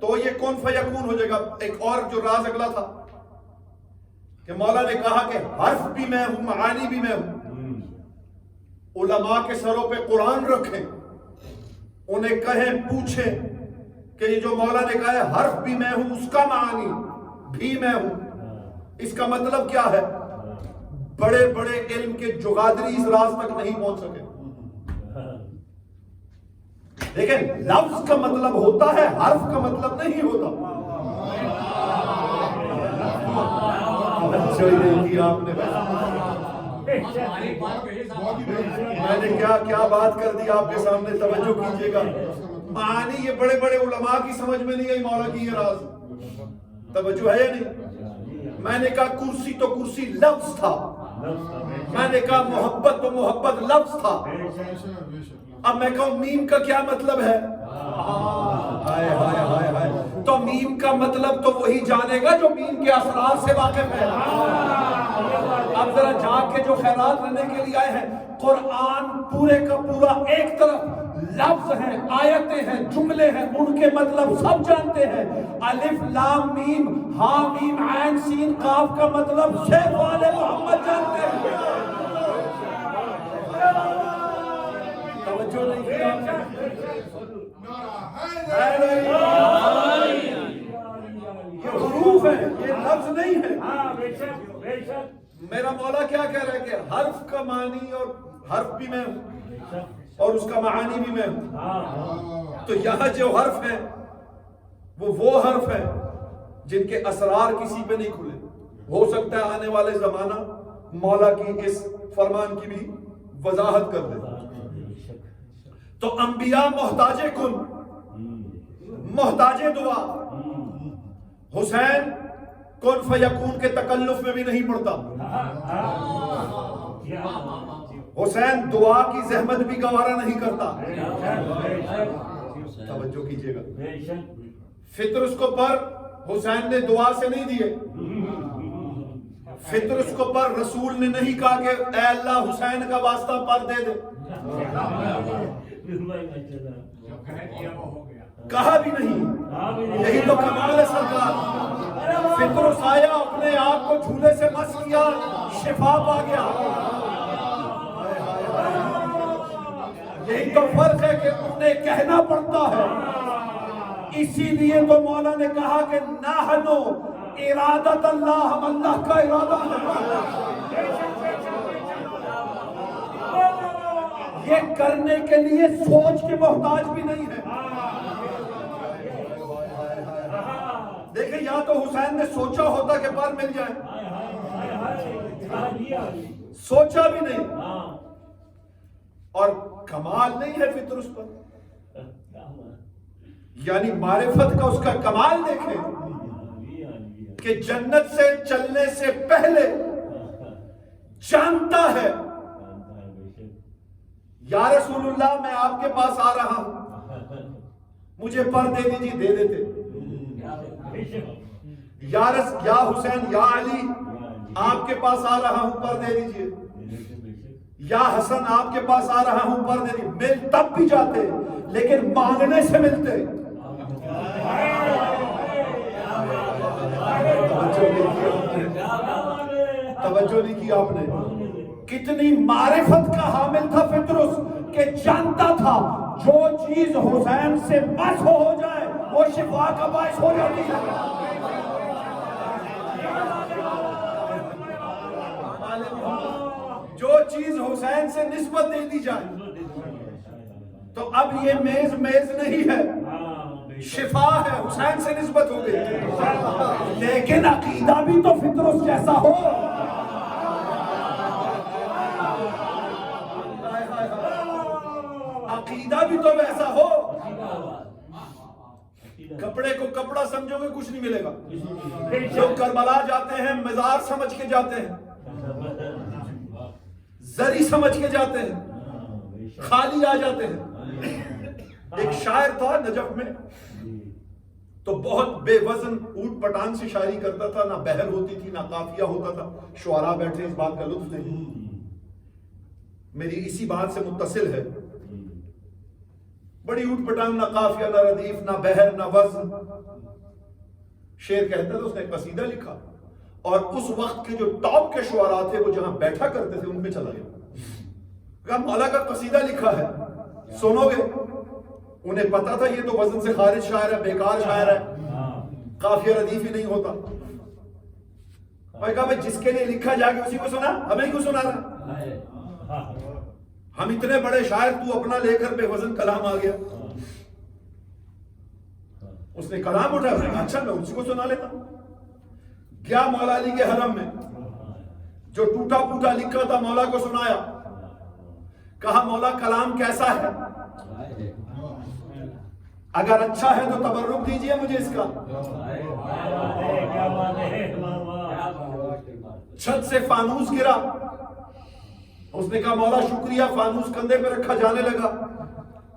تو یہ کون فیکون ہو جائے گا. ایک اور جو راز اگلا تھا کہ مولا نے کہا کہ حرف بھی میں ہوں, معانی بھی میں ہوں. علماء کے سروں پہ قرآن رکھیں, انہیں کہیں, پوچھیں کہ یہ جو مولا نے کہا ہے حرف بھی میں ہوں, اس کا معانی بھی میں ہوں, اس کا مطلب کیا ہے؟ بڑے بڑے علم کے جغادری اس راز تک نہیں پہنچ سکے. لیکن لفظ کا مطلب ہوتا ہے, حرف کا مطلب نہیں ہوتا. آپ نے میں نے کیا بات کر دی آپ کے سامنے, توجہ کیجئے گا. معانی یہ بڑے بڑے علماء کی سمجھ میں نہیں آئی مولا کی یہ راز. توجہ ہے یا نہیں؟ میں نے کہا کرسی تو کرسی لفظ تھا, میں نے کہا محبت تو محبت لفظ تھا. اب میں کہوں میم کا کیا مطلب ہے؟ ہائے ہائے ہائے ہائے. تو میم کا مطلب تو وہی جانے گا جو میم کے اثرات سے واقف ہے. اب ذرا جاگ کے جو خیرات لینے کے لیے آئے ہیں, قرآن پورے کا پورا ایک طرف لفظ ہیں, آیتیں ہیں, جملے ہیں, ان کے مطلب سب جانتے ہیں. الف لام میم, ہا میم عین سین قاف کا مطلب صرف والے محمد جانتے ہیں. توجہ نہیں کیا آپ نے؟ یہ حروف ہیں, یہ لفظ نہیں ہے. میرا مولا کیا کہہ رہا ہے کہ حرف کا معنی اور حرف بھی میں ہوں اور اس کا معانی بھی میں ہوں. تو یہاں جو حرف ہیں وہ حرف ہیں جن کے اسرار کسی پہ نہیں کھلے. ہو سکتا ہے آنے والے زمانہ مولا کی اس فرمان کی بھی وضاحت کر دے. تو انبیاء محتاج کن, محتاج دعا. حسین کن فیکون کے تکلف میں بھی نہیں پڑتا. حسین دعا کی زحمت بھی گوارا نہیں کرتا. توجہ کیجئے گا. فطر اس کو پر حسین نے دعا سے نہیں دیے. فطر اس کو پر رسول نے نہیں کہا کہ اے اللہ حسین کا واسطہ پر دے دے. کہا بھی نہیں. یہی تو کمال ہے سرکار. فطر سایہ اپنے آپ کو جھولے سے مس کیا, شفا پا گیا. یہی تو فرق ہے کہ انہیں کہنا پڑتا ہے. اسی لیے تو مولا نے کہا کہ نحنو ارادت اللہ, ہم اللہ کا ارادہ ہے. یہ کرنے کے لیے سوچ کے محتاج بھی نہیں ہے. دیکھیں یا تو حسین نے سوچا ہوتا کہ پر مل جائے, سوچا بھی نہیں, اور کمال نہیں ہے فطر اس پر, یعنی معرفت کا اس کا کمال دیکھیں کہ جنت سے چلنے سے پہلے جانتا ہے یا رسول اللہ میں آپ کے پاس آ رہا ہوں, مجھے پر دے دیجیے, دے دیتے. یا حسین یا علی آپ کے پاس آ رہا ہوں, پر دے دیجیے. یا حسن آپ کے پاس آ رہا ہوں, پر دے دیجیے. مل تب بھی جاتے لیکن مانگنے سے ملتے. توجہ نہیں کی آپ نے. کتنی معرفت کا حامل تھا فطرس کہ جانتا تھا جو چیز حسین سے مس ہو جائے وہ شفا کا باعث ہو جاتی ہے. جو چیز حسین سے نسبت دے دی جائے تو اب یہ میز نہیں ہے, شفا ہے, حسین سے نسبت ہو گئی. لیکن عقیدہ بھی تو فطرس جیسا ہو. عقیدہ بھی تو ویسا ہو. کپڑے کو کپڑا سمجھو گے کچھ نہیں ملے گا. جو کربلا جاتے ہیں مزار سمجھ کے جاتے ہیں, زری سمجھ کے جاتے ہیں, خالی آ جاتے ہیں. ایک شاعر تھا نجف میں, تو بہت بے وزن اوٹ پٹان سے شاعری کرتا تھا, نہ بحر ہوتی تھی نہ قافیہ ہوتا تھا. شعراء بیٹھے اس بات کا لطف لیں, میری اسی بات سے متصل ہے. بڑی اوٹ پٹان, نہ قافیہ نہ ردیف نہ بحر نہ وزن. شعر کہتا تھا, اس نے قصیدہ لکھا اور اس وقت کے جو ٹاپ کے شعراء تھے وہ جہاں بیٹھا کرتے تھے ان میں چلا گیا. کہا مولا کا قصیدہ لکھا ہے, سنو گے؟ انہیں پتا تھا یہ تو وزن سے خارج شاعر ہے, بیکار شاعر ہے, قافیہ ردیف ہی نہیں ہوتا. میں کہا جس کے لیے لکھا جا کے اسی کو سنا, ہمیں کیوں سنا رہا؟ ہم اتنے بڑے شاعر, تو اپنا لے کر بے وزن کلام آ گیا. اس نے کلام اٹھا, اچھا میں اسی کو سنا لیتا. گیا مولا علی کے حرم میں, جو ٹوٹا پوٹا لکھا تھا مولا کو سنایا. کہا مولا کلام کیسا ہے؟ اگر اچھا ہے تو تبرک دیجئے مجھے اس کا. چھت سے فانوس گرا, اس نے کہا مولا شکریہ, فانوس کندھے پہ رکھا جانے لگا.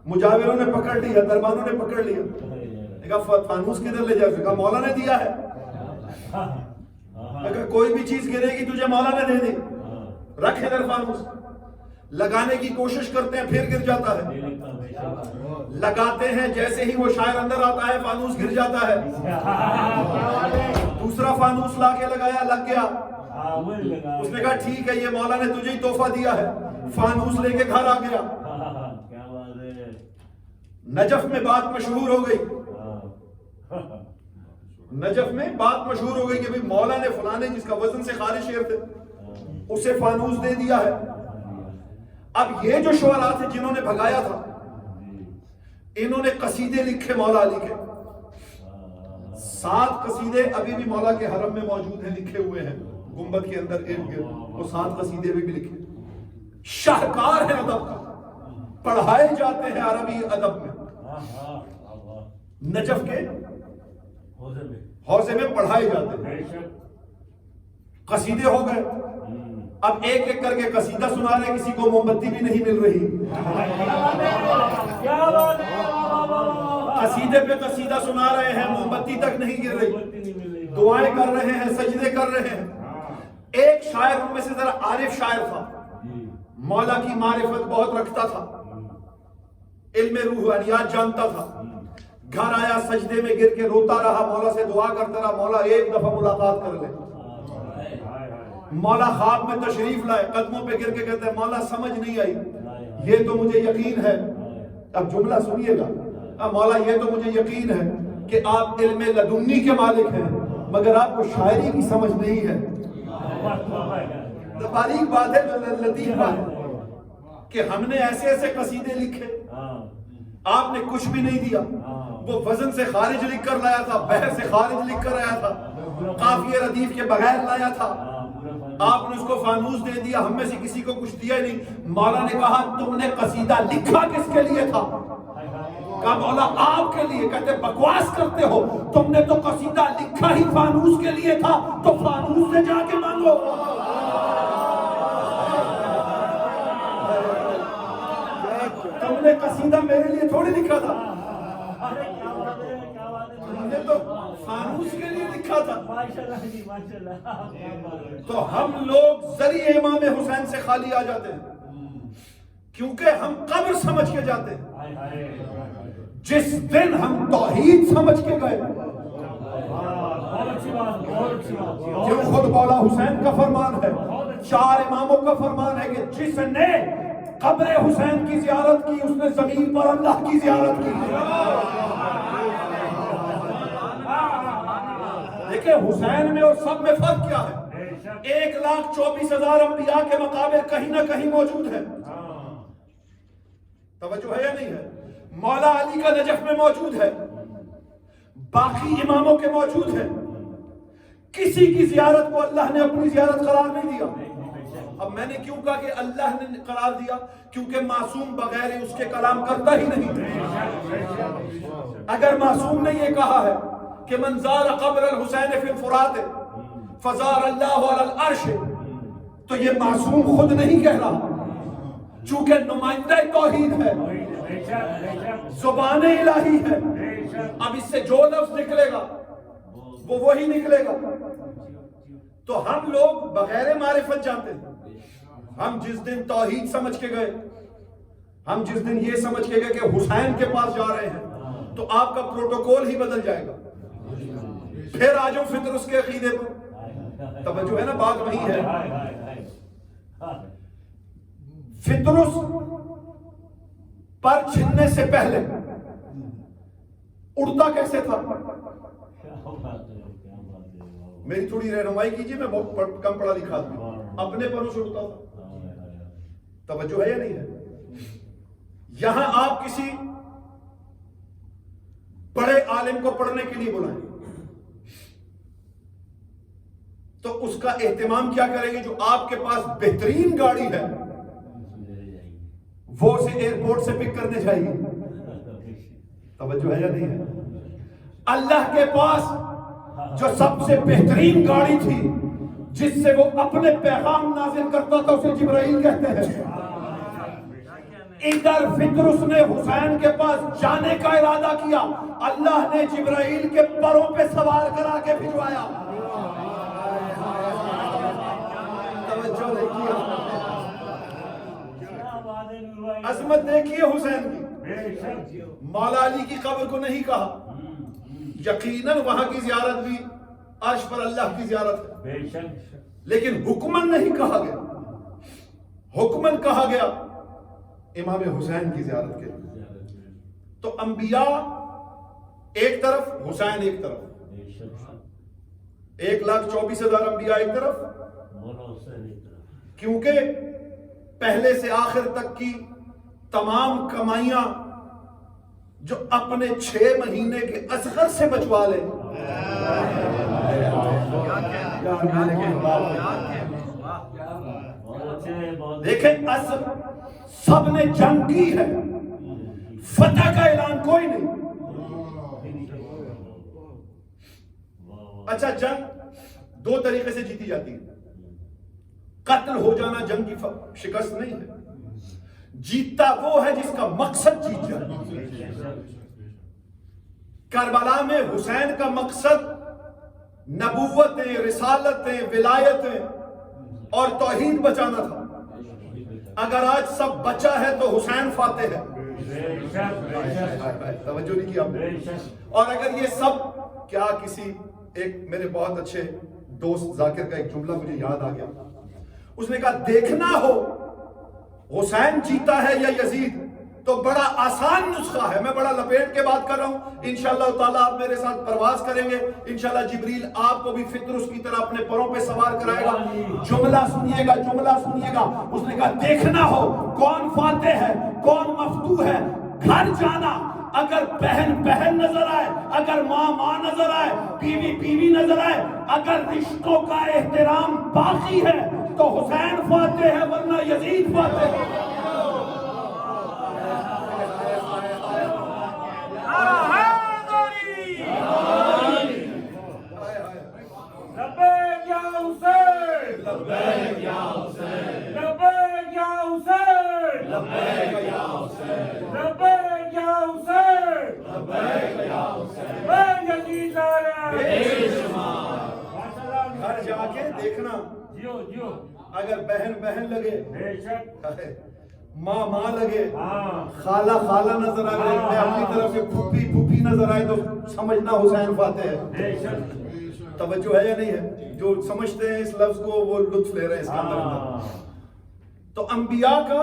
مجاوروں نے پکڑ لیا, دربانوں نے پکڑ لیا. کہا فانوس کدھر لے جائے؟ کہا مولا نے دیا ہے. اگر کوئی بھی چیز گرے گی تجھے مولا نے دے دی, رکھ ادھر فانوس. لگانے کی کوشش کرتے ہیں پھر گر جاتا ہے. لگاتے ہیں جیسے ہی وہ شاعر اندر آتا ہے فانوس گر جاتا ہے. دوسرا فانوس لا کے لگایا, لگ گیا. اس نے کہا ٹھیک ہے یہ مولا نے تجھے ہی تحفہ دیا ہے. فانوس لے کے گھر آ گیا. نجف میں بات مشہور ہو گئی. نجف میں بات مشہور ہو گئی کہ بھئی مولا نے فلانے جس کا وزن سے خارج شعر تھے اسے فانوس دے دیا ہے. اب یہ جو شعراء تھے جنہوں نے بھگایا تھا, انہوں نے قصیدے لکھے مولا علی کے. 7 قصیدے ابھی بھی مولا کے حرم میں موجود ہیں, لکھے ہوئے ہیں گنبد کے اندر ارد گرد. وہ 7 قصیدے بھی لکھے. شاہکار ہے ادب کا, پڑھائے جاتے ہیں عربی ادب میں. نجف کے حوضے میں پڑھائے جاتے ہیں. قصیدے ہو گئے. اب ایک ایک کر کے قصیدہ سنا رہے, کسی کو موم بتی بھی نہیں مل رہی. قصیدے پہ قصیدہ سنا رہے ہیں, موم بتی تک نہیں گر رہی. دعائیں کر رہے ہیں, سجدے کر رہے ہیں. ایک شاعر ان میں سے ذرا عارف شاعر تھا, مولا کی معرفت بہت رکھتا تھا, علم روحانیات جانتا تھا. گھر آیا, سجدے میں گر کے روتا رہا, مولا سے دعا کرتا رہا, مولا ایک دفعہ ملاقات کر لے. مولا خواب میں تشریف لائے, قدموں پہ گر کے کہتے ہیں مولا سمجھ نہیں آئی, یہ تو مجھے یقین ہے. اب جملہ سنیے گا, مولا یہ تو مجھے یقین ہے کہ آپ علم لدنی کے مالک ہیں, مگر آپ کو شاعری کی سمجھ نہیں ہے. باریک بات ہے, لطیف بات ہے کہ ہم نے ایسے ایسے قصیدے لکھے، آپ نے کچھ بھی نہیں دیا. وہ وزن سے خارج لکھ کر لایا تھا، بحر سے خارج لکھ کر آیا تھا، قافیہ ردیف کے بغیر لایا تھا، آپ نے اس کو فانوس دے دیا، ہم میں سے کسی کو کچھ دیا ہی نہیں. مولا نے کہا تم نے قصیدہ لکھا کس کے لیے تھا؟ کہا مولا آپ کے لیے. کہتے بکواس کرتے ہو، تم نے تو قصیدہ لکھا ہی فانوس کے لیے تھا، تو فانوس سے جا کے مانگو. تم نے قصیدہ میرے لیے تھوڑی لکھا تھا، تم نے تو فانوس کے لیے لکھا تھا. تو ہم لوگ ذریعے امام حسین سے خالی آ جاتے ہیں، کیونکہ ہم قبر سمجھ کے جاتے ہیں. جس دن ہم توحید سمجھ کے گئے، جو خود مولا حسین کا فرمان ہے، 4 اماموں کا فرمان ہے کہ جس نے قبر حسین کی زیارت کی اس نے زمین پر اللہ کی زیارت کی. دیکھیں حسین میں اور سب میں فرق کیا ہے؟ 1,24,000 انبیاء کے مقابر کہیں نہ کہیں موجود ہیں. توجہ ہے یا نہیں ہے؟ مولا علی کا نجف میں موجود ہے، باقی اماموں کے موجود ہیں. کسی کی زیارت کو اللہ نے اپنی زیارت قرار نہیں دیا. اب میں نے کیوں کہا کہ اللہ نے قرار دیا؟ کیونکہ معصوم بغیر اس کے کلام کرتا ہی نہیں. اگر معصوم نے یہ کہا ہے کہ من زار قبر الحسین فی الفرات فزار اللہ علی العرش، تو یہ معصوم خود نہیں کہہ رہا، چونکہ نمائندہ توحید ہے، زبان الہی ہے. اب اس سے جو لفظ نکلے گا وہ وہی نکلے گا. تو ہم لوگ بغیر معرفت جانتے ہیں. ہم جس دن توحید سمجھ کے گئے، ہم جس دن یہ سمجھ کے گئے کہ حسین کے پاس جا رہے ہیں، تو آپ کا پروٹوکول ہی بدل جائے گا. پھر آ جاؤ فطرس کے عقیدے پر. توجہ ہے نا، بات وہی ہے. فطرس پر چھننے سے پہلے اڑتا کیسے تھا؟ میری تھوڑی رہنمائی کیجیے، میں بہت کم پڑھا لکھا تھا. اپنے پروں سے اڑتا تھا. توجہ ہے یا نہیں ہے؟ یہاں آپ کسی بڑے عالم کو پڑھنے کے لیے بلائیں تو اس کا اہتمام کیا کریں گے؟ جو آپ کے پاس بہترین گاڑی ہے وہ اسے ایئرپورٹ سے پک کرنے جائیے. توجہ ہے یا نہیں ہے؟ اللہ کے پاس جو سب سے بہترین گاڑی تھی جس سے وہ اپنے پیغام نازل کرتا تھا اسے جبرائیل کہتے ہیں. ادھر فطرس نے حسین کے پاس جانے کا ارادہ کیا، اللہ نے جبرائیل کے پروں پہ سوار کرا کے بھجوایا. توجہ دیکھیے، عظمت دیکھیے حسین کی. مولا علی کی قبر کو نہیں کہا، یقیناً وہاں کی زیارت بھی عرش پر اللہ کی زیارت ہے، لیکن حکمن نہیں کہا گیا. حکمن کہا گیا امام حسین کی زیارت کے لیے. تو انبیاء ایک طرف، حسین ایک طرف، 1,24,000 انبیاء ایک طرف، کیونکہ پہلے سے آخر تک کی تمام کمائیاں جو اپنے 6 مہینے کے اصغر سے بچوا لے. دیکھیں اصل سب نے جنگ کی ہے، فتح کا اعلان کوئی نہیں. اچھا جنگ 2 طریقے سے جیتی جاتی ہے. قتل ہو جانا جنگ کی شکست نہیں ہے. جیتتا وہ ہے جس کا مقصد جیت جائے. کربلا میں حسین کا مقصد نبوتیں، رسالتیں، ولایتیں اور توحید بچانا تھا. اگر آج سب بچا ہے تو حسین فاتح ہے. توجہ نہیں کی آپ نے؟ اور اگر یہ سب، کیا کسی ایک میرے بہت اچھے دوست ذاکر کا ایک جملہ مجھے یاد آ گیا. اس نے کہا دیکھنا ہو حسین جیتا ہے یا یزید تو بڑا آسان نسخہ ہے، میں بڑا لپیٹ کے بات کر رہا ہوں، انشاءاللہ تعالیٰ آپ میرے ساتھ پرواز کریں گے، انشاءاللہ جبریل آپ کو بھی فطرس کی طرح اپنے پروں پہ سوار کرائے گا۔ جملہ سنیے گا، جملہ سنیے گا، اس نے کہا دیکھنا ہو کون فاتح ہے کون مفتوح ہے، گھر جانا، اگر بہن بہن نظر آئے، اگر ماں ماں نظر آئے، بیوی بیوی نظر آئے، اگر رشتوں کا احترام باقی ہے تو حسین فاتح ہے ورنہ یزید فاتح ہے۔ لبیک یا حسین، لبیک یا حسین، لبیک یا حسین، لبیک یا حسین، لبیک یا حسین، لبیک یا حسین، میں یزید گھر جا کے دیکھنا، جیو جیو، اگر بہن بہن لگے، بے شک، ماں ماں لگے، ہاں، خالہ خالہ نظر آئے، میں اپنی طرف سے پھوپھی پھوپھی نظر آئے تو سمجھنا حسین فاتح ہے۔ بے شک، توجہ ہے یا نہیں ہے؟ جو سمجھتے ہیں اس لفظ کو وہ لطف لے رہے ہیں اس کے اندر۔ تو انبیاء کا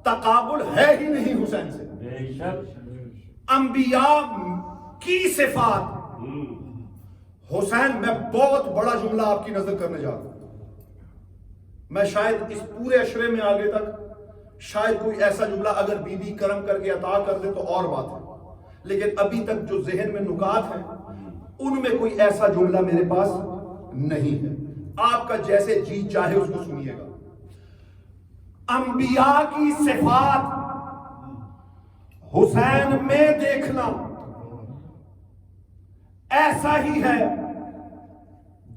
تقابل ہے ہی نہیں حسین سے۔ بے شک، انبیاء کی صفات، حسین میں بہت بڑا جملہ آپ کی نظر کرنے جا رہا ہوں، میں شاید اس پورے عشرے میں آگے تک شاید کوئی ایسا جملہ اگر بی بی کرم کر کے عطا کر دے تو اور بات ہے، لیکن ابھی تک جو ذہن میں نکات ہیں ان میں کوئی ایسا جملہ میرے پاس نہیں ہے، آپ کا جیسے جی چاہے اس کو سنیے گا۔ انبیاء کی صفات حسین میں دیکھنا ایسا ہی ہے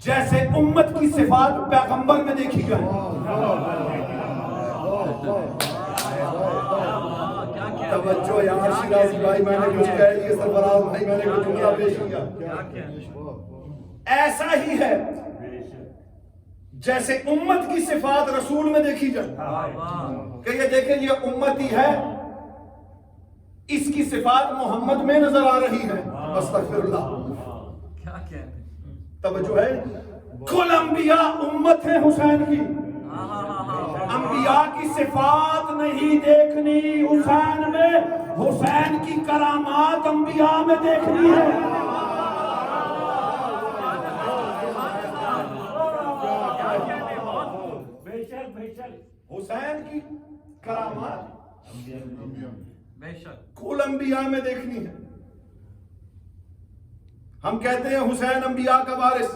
جیسے امت کی صفات پیغمبر میں دیکھی جائے۔ توجہ یار شیرازی بھائی، میں نے کچھ کہہ لیا، سرفراز بھائی میں نے کچھ جملہ پیش کیا۔ ایسا ہی ہے جیسے امت کی صفات رسول میں دیکھی جائے کہ یہ دیکھیں یہ امتی ہے، اس کی صفات محمد میں نظر آ رہی ہے، استغفر اللہ۔ توجہ ہے، کل انبیاء امت ہے حسین کی، انبیاء کی صفات نہیں دیکھنی حسین میں، حسین کی کرامات انبیاء میں دیکھنی ہے۔ بے شک، بے شک، حسین کی کرامات بے شک کل انبیاء میں دیکھنی ہے۔ ہم کہتے ہیں حسین انبیاء کا وارث،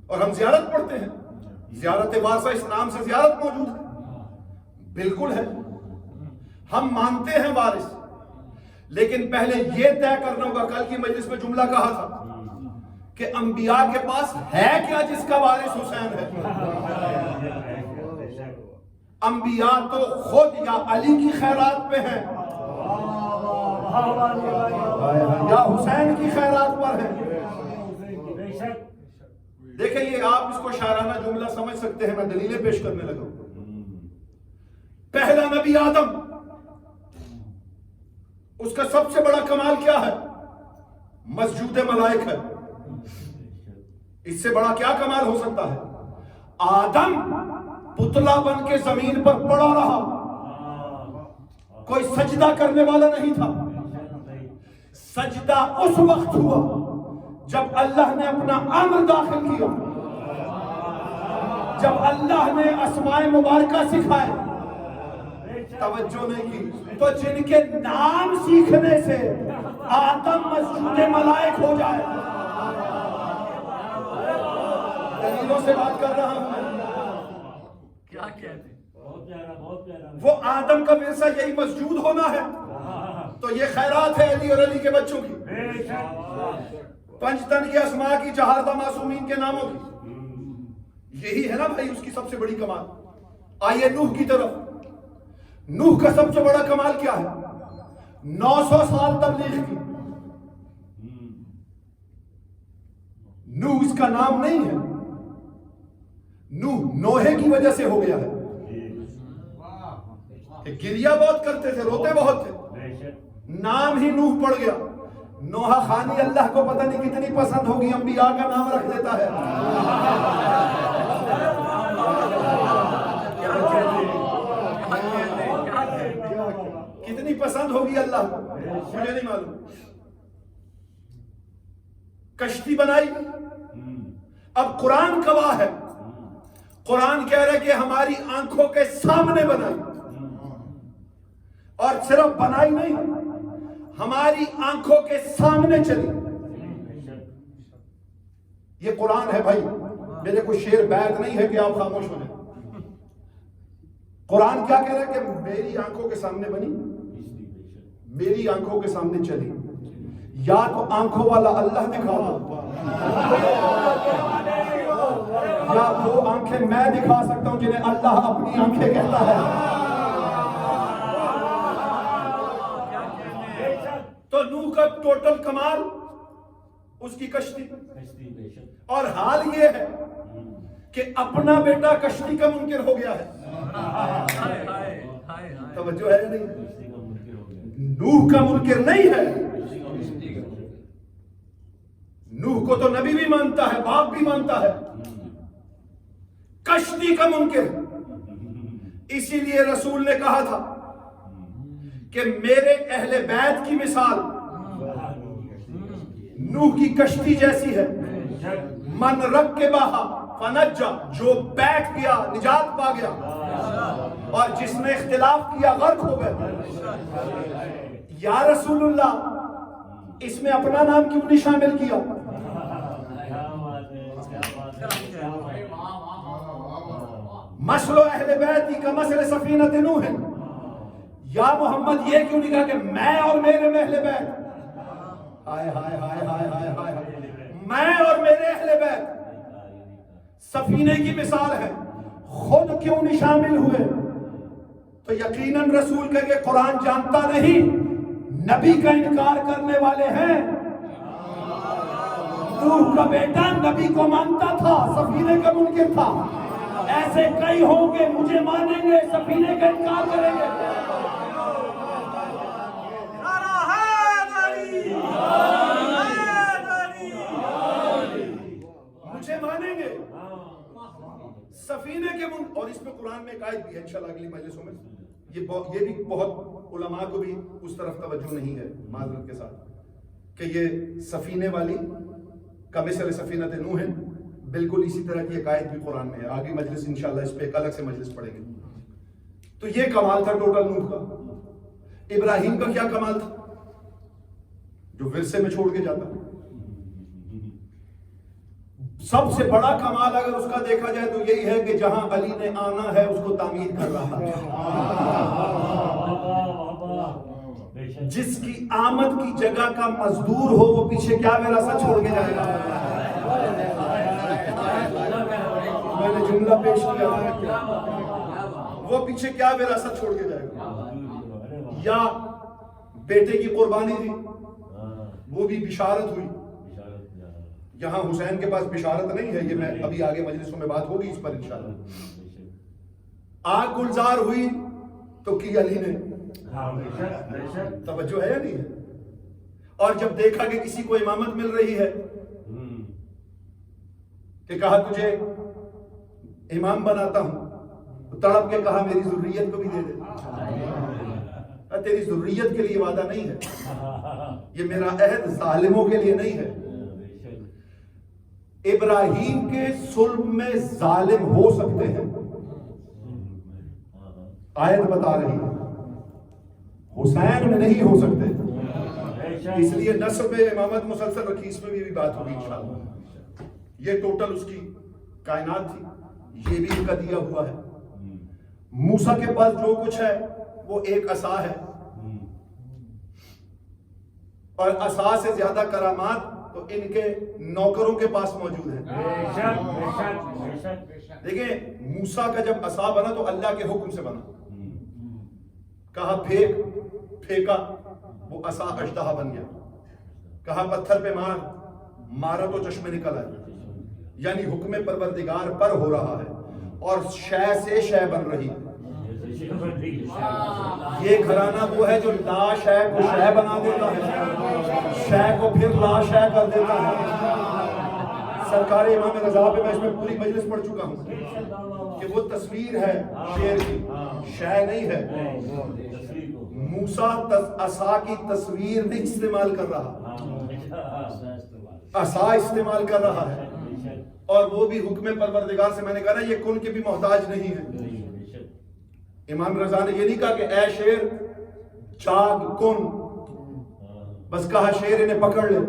اور ہم زیارت پڑھتے ہیں، زیارت وارثہ اس نام سے زیارت موجود ہے، بالکل ہے، ہم مانتے ہیں وارث، لیکن پہلے یہ طے کرنا ہوگا، کل کی مجلس میں جملہ کہا تھا کہ انبیاء کے پاس ہے کیا جس کا وارث حسین ہے؟ انبیاء تو خود یا علی کی خیرات پہ ہیں یا حسین کی خیرات پر ہیں۔ دیکھیں یہ آپ اس کو شاعرانہ جملہ سمجھ سکتے ہیں، میں دلیلیں پیش کرنے لگا ہوں۔ پہلا نبی آدم، اس کا سب سے بڑا کمال کیا ہے؟ مسجود ملائک ہے، اس سے بڑا کیا کمال ہو سکتا ہے؟ آدم پتلا بن کے زمین پر پڑا رہا، کوئی سجدہ کرنے والا نہیں تھا، سجدہ اس وقت ہوا جب اللہ نے اپنا امر داخل کیا، جب اللہ نے اسماء مبارکہ سکھائے، توجہ نہیں کی، تو جن کے نام سیکھنے سے آدم مسجود ملائک ہو جائے، دلیلوں سے بات کر رہا ہوں، کیا کہتے ہیں؟ وہ آدم کا ورثہ یہی مسجود ہونا ہے، تو یہ خیرات ہے علی اور علی کے بچوں کی، پنجتن کے اسماء کی، چہاردہ معصومین کے ناموں کی، یہی ہے نا بھائی اس کی سب سے بڑی کمال۔ آئیے نوح کی طرف، نوح کا سب سے بڑا کمال کیا ہے؟ 900 سال تبلیغ کی، نوح اس کا نام نہیں ہے، نوح نوحے کی وجہ سے ہو گیا ہے، کہ گریہ بہت کرتے تھے، روتے بہت تھے، نام ہی نوح پڑ گیا۔ نوحہ خانی اللہ کو پتہ نہیں کتنی پسند ہوگی، انبیاء کا نام رکھ دیتا ہے۔ مجھے نہیں معلوم. کشتی بنائی. اب قرآن گواہ ہے. قرآن کہہ رہا ہے کہ ہماری آنکھوں کے سامنے بنائی. اور صرف بنائی نہیں, ہماری آنکھوں کے سامنے چلی. یہ قرآن ہے بھائی, میرے کوئی شعر بیت نہیں ہے کہ آپ خاموش ہو جائیں. قرآن کیا کہہ رہا ہے کہ میری آنکھوں کے سامنے بنی, میری آنکھوں کے سامنے چلی. یا تو آنکھوں والا اللہ دکھا رہا, یا وہ آنکھیں میں دکھا سکتا ہوں جنہیں اللہ اپنی آنکھیں کہتا ہے. تو نوح کا ٹوٹل کمال اس کی کشتی, اور حال یہ ہے کہ اپنا بیٹا کشتی کا منکر ہو گیا ہے. توجہ ہے نہیں؟ نوح کا منکر نہیں ہے. نوح کو تو نبی بھی مانتا ہے, باپ بھی مانتا ہے. کشتی کا منکر. اسی لیے رسول نے کہا تھا کہ میرے اہل بیت کی مثال نوح کی کشتی جیسی ہے. من رکبہا فنجا, جو بیٹھ گیا نجات پا گیا, اور جس نے اختلاف کیا غرق ہو گیا. یا رسول اللہ, اس میں اپنا نام کیوں نہیں شامل کیا؟ مسلو اہل بیتی کا مسئلہ سفینۃ نوح. یا محمد یہ کیوں نہیں کہا کہ میں اور میرے اہل بیت؟ ہائے ہائے ہائے ہائے ہائے ہائے, میں اور میرے اہل بیت سفینے کی مثال ہے. خود کیوں نہیں شامل ہوئے؟ تو یقیناً رسول کہے کہ قرآن جانتا نہیں, نبی کا انکار کرنے والے ہیں. نوح کا بیٹا نبی کو مانتا تھا, سفینے کا منکر تھا. ایسے کئی ہوں گے, مجھے مانیں گے, سفینے کا انکار کریں گے. مجھے مانیں گے, سفینے کے منکر. اور اس میں قرآن میں ایک آیت بھی ہے, انشاءاللہ اگلی مجلسوں میں. یہ بھی بہت علماء کو بھی اس طرف توجہ نہیں ہے, معذرت کے ساتھ, کہ یہ سفینے والی کا مثل سفینۃ نوح ہے. بالکل اسی طرح کی ایک آیت بھی قرآن میں ہے. آگے مجلس انشاءاللہ اس پہ ایک الگ سے مجلس پڑھیں گے. تو یہ کمال تھا ٹوٹل نوح کا. ابراہیم کا کیا کمال تھا جو ورثے میں چھوڑ کے جاتا؟ سب سے بڑا کمال اگر اس کا دیکھا جائے تو یہی ہے کہ جہاں علی نے آنا ہے اس کو تعمیر کر رہا ہے. جس کی آمد کی جگہ کا مزدور ہو وہ پیچھے کیا وراثت چھوڑ کے جائے گا؟ میں نے جملہ پیش کیا, وہ پیچھے کیا وراثت چھوڑ کے جائے گا؟ یا بیٹے کی قربانی دی, وہ بھی بشارت ہوئی. یہاں حسین کے پاس بشارت نہیں ہے, یہ میں ابھی آگے مجلسوں میں بات ہوگی اس پر انشاءاللہ. آگ گلزار ہوئی تو کی علی نے, توجہ ہے یا نہیں ہے؟ اور جب دیکھا کہ کسی کو امامت مل رہی ہے کہ کہا تجھے امام بناتا ہوں, تڑپ کے کہا میری ذریت کو بھی دے دے. تیری ذریت کے لیے وعدہ نہیں ہے, یہ میرا عہد ظالموں کے لیے نہیں ہے. ابراہیم کے صلب میں ظالم ہو سکتے ہیں, آیت بتا رہی ہے, حسین میں نہیں ہو سکتے. اس لیے نسب امامت مسلسل رکھی, اس میں بھی بات ہوگی انشاءاللہ. یہ ٹوٹل اس کی کائنات تھی, یہ بھی ان کا دیا ہوا ہے. موسیٰ کے پاس جو کچھ ہے وہ ایک عصا ہے, اور عصا سے زیادہ کرامات تو ان کے نوکروں کے پاس موجود ہیں. دیکھیں موسیٰ کا جب عصا بنا تو اللہ کے حکم سے بنا, کہا پھینک, پھینکا, وہ عصا اژدہا بن گیا. کہا پتھر پہ مار, مارا تو چشمے نکل آئے. یعنی حکم پروردگار پر ہو رہا ہے اور شے سے شے بن رہی ہے. یہ گھرانہ وہ ہے جو لا شے کو شے بنا دیتا ہے, شے کو پھر لا شے کر دیتا ہے. سرکار امام رضا پہ میں اس میں پوری مجلس پڑھ چکا ہوں کہ وہ تصویر ہے شیر کی, شے نہیں ہے. موسیٰ عصا کی تصویر نہیں استعمال کر رہا، عصا استعمال کر رہا ہے، اور وہ بھی حکم پروردگار سے. میں نے کہا نا یہ کن کے بھی محتاج نہیں ہے. امام رضا نے یہ نہیں کہا کہ اے شیر چاگ کن، بس کہا شیر انہیں پکڑ لے.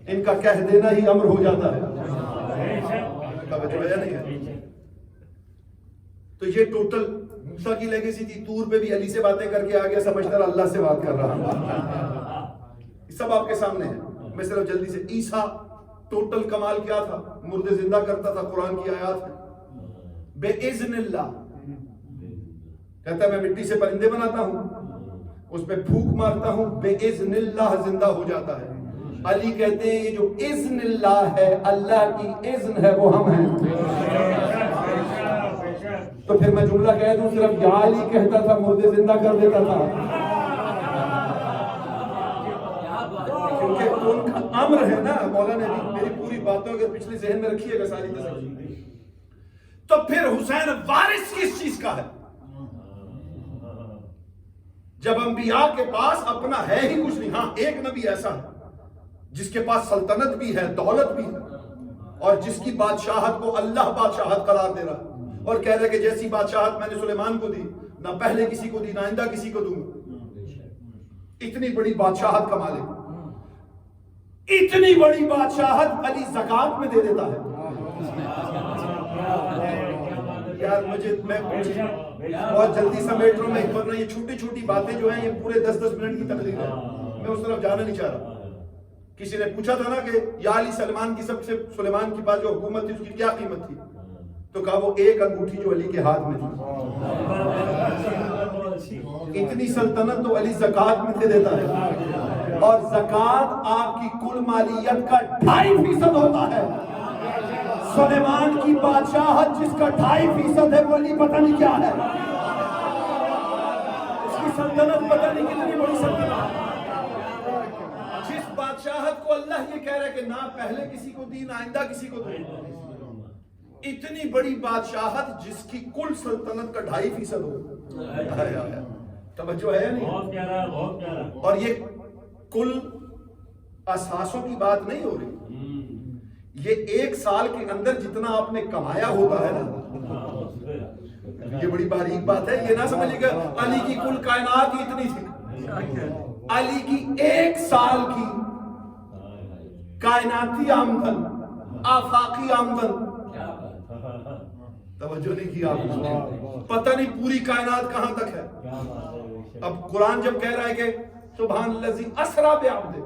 ان کا کہہ دینا ہی امر ہو جاتا ہے. توجہ ہے نہیں ہے؟ تو یہ ٹوٹل موسیٰ کی لیگیسی تھی. طور پہ بھی علی سے باتیں کر کے آگیا، سمجھتا رہا اللہ سے بات کر رہا. سب آپ کے سامنے ہے. میں صرف جلدی سے. عیسیٰ ٹوٹل کمال کیا تھا؟ مردے زندہ کرتا تھا. قرآن کی آیات ہے بے اذن اللہ. کہتا ہے میں مٹی سے پرندے بناتا ہوں، اس پہ پھونک مارتا ہوں، بے اذن اللہ زندہ ہو جاتا ہے. علی کہتے ہیں یہ جو اذن اللہ ہے، اللہ کی اذن ہے، وہ ہم ہیں. تو پھر میں جملہ کہہ دوں، صرف یا علی کہتا تھا مردے زندہ کر دیتا تھا، کیونکہ ان کا امر ہے نا. مولانا نے میری پوری باتوں اگر پچھلے ذہن میں رکھیے گا ساری تصویر. تو پھر حسین وارث کس چیز کا ہے؟ جب انبیاء کے پاس اپنا ہے ہی کچھ نہیں. ہاں ایک نبی ایسا ہے جس کے پاس سلطنت بھی ہے، دولت بھی ہے، اور جس کی بادشاہت کو اللہ بادشاہت قرار دے رہا اور کہہ رہے کہ جیسی بادشاہت میں نے سلیمان کو دی، نہ پہلے کسی کو دی، نہ آئندہ کسی کو دوں. اتنی بڑی بادشاہت کا مالک، اتنی بڑی بادشاہت علی زکات میں دے دیتا ہے. یار میں بہت جلدی سمیٹ رہا ہوں، ورنہ یہ چھوٹی چھوٹی باتیں جو ہیں یہ پورے 10 منٹ کی تقریر ہے. میں اس طرف جانا نہیں چاہ رہا. کسی نے پوچھا تھا نا کہ یا علی سلمان کی سب سے سلیمان کی پاس جو حکومت تھی اس کی کیا قیمت تھی؟ تو کہا وہ ایک انگوٹھی جو علی کے ہاتھ میں تھی. اتنی سلطنت تو علی زکات میں دے دیتا ہے، اور زکات آپ کی کل مالیت کا 2.5% ہوتا ہے. سلیمان کی بادشاہت جس کا 2.5% ہے وہ علی پتہ نہیں کیا ہے. اس کی سلطنت پتہ نہیں کتنی بڑی سلطنت. جس بادشاہت کو اللہ یہ کہہ رہا ہے کہ نہ پہلے کسی کو دی نہ آئندہ کسی کو دی، اتنی بڑی بادشاہت جس کی کل سلطنت کا 2.5% ہو. توجہ ہے نہیں؟ بہت پیارا، بہت پیارا. اور یہ کل اساسوں کی بات نہیں ہو رہی. یہ ایک سال کے اندر جتنا آپ نے کمایا ہوتا ہے نا، یہ بڑی باریک بات ہے. یہ نہ سمجھے گا علی کی کل کائنات ہی اتنی تھی. علی کی ایک سال کی کائناتی آمدن، آفاقی آمدن، توجہ نہیں کی آپ نے. پتہ نہیں پوری کائنات کہاں تک ہے. اب قرآن جب کہہ رہا ہے کہ سبحان الذی اسریٰ بعبدہ،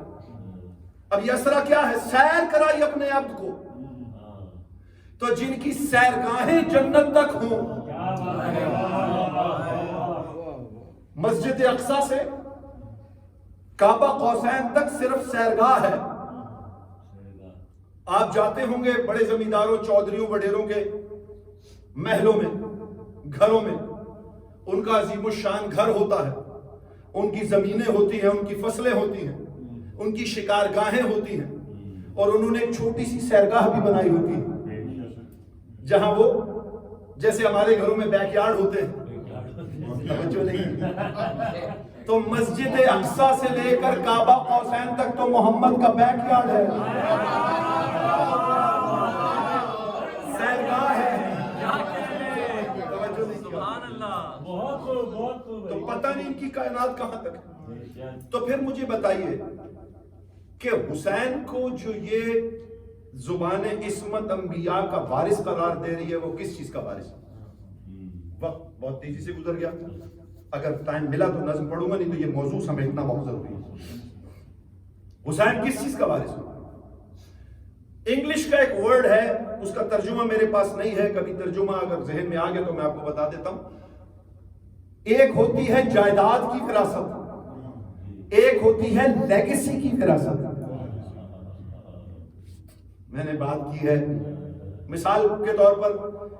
اب یہ اسریٰ کیا ہے؟ سیر کرائی اپنے عبد کو. تو جن کی سیرگاہیں جنت تک ہوں، مسجد اقصیٰ سے کعبہ قوسین تک صرف سیرگاہ ہے. آپ جاتے ہوں گے بڑے زمینداروں، چودھریوں، وڈیروں کے محلوں میں، گھروں میں. ان کا عظیم الشان گھر ہوتا ہے، ان کی زمینیں ہوتی ہیں، ان کی فصلیں ہوتی ہیں، ان کی شکارگاہیں ہوتی ہیں، اور انہوں نے ایک چھوٹی سی سیرگاہ بھی بنائی ہوتی ہے جہاں وہ جیسے ہمارے گھروں میں بیک یارڈ ہوتے ہیں. توجہ نہیں. تو مسجد اقصیٰ سے لے کر کعبہ قوسین تک تو محمد کا بیک یارڈ ہے، سیرگاہ ہے. تو پتہ نہیں ان کی کائنات کہاں تک ہے. تو پھر مجھے بتائیے کہ حسین کو جو یہ زبان عصمت انبیاء کا وارث قرار دے رہی ہے وہ کس چیز کا وارث ہے؟ وقت بہت تیزی سے گزر گیا. اگر ٹائم ملا تو نظم پڑھوں گا، نہیں تو یہ موضوع سمیٹنا بہت ضروری ہے. حسین کس چیز کا وارث ہے؟ انگلش کا ایک ورڈ ہے، اس کا ترجمہ میرے پاس نہیں ہے، کبھی ترجمہ اگر ذہن میں آ گیا تو میں آپ کو بتا دیتا ہوں. ایک ہوتی ہے جائیداد کی وراثت، ایک ہوتی ہے لیگیسی کی وراثت. میں نے بات کی ہے مثال کے طور پر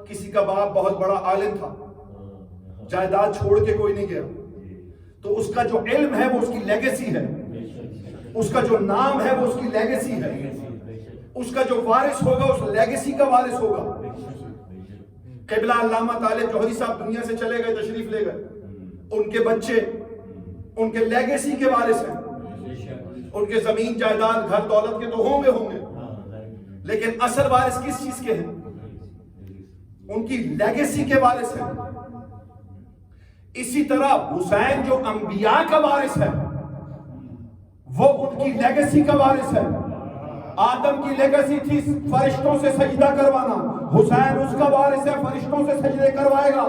کسی کا باپ بہت بڑا عالم تھا، جائیداد چھوڑ کے کوئی نہیں گیا، تو اس کا جو علم ہے وہ اس کی لیگیسی ہے، اس کا جو نام ہے وہ اس کی لیگیسی ہے، اس کا جو وارث ہوگا اس لیگیسی کا وارث ہوگا. قبلہ علامہ طالب جوہری صاحب دنیا سے چلے گئے، تشریف لے گئے. ان کے بچے ان کے لیگیسی کے وارث ہیں. ان کے زمین جائیداد گھر دولت کے تو ہوں گے لیکن اصل وارث کس چیز کے ہیں؟ ان کی لیگیسی کے وارث ہیں. اسی طرح حسین جو انبیاء کا وارث ہے وہ ان کی لیگیسی کا وارث ہے. آدم کی لیگیسی تھی فرشتوں سے سجدہ کروانا، حسین اس کا وارث ہے، فرشتوں سے سجدے کروائے گا.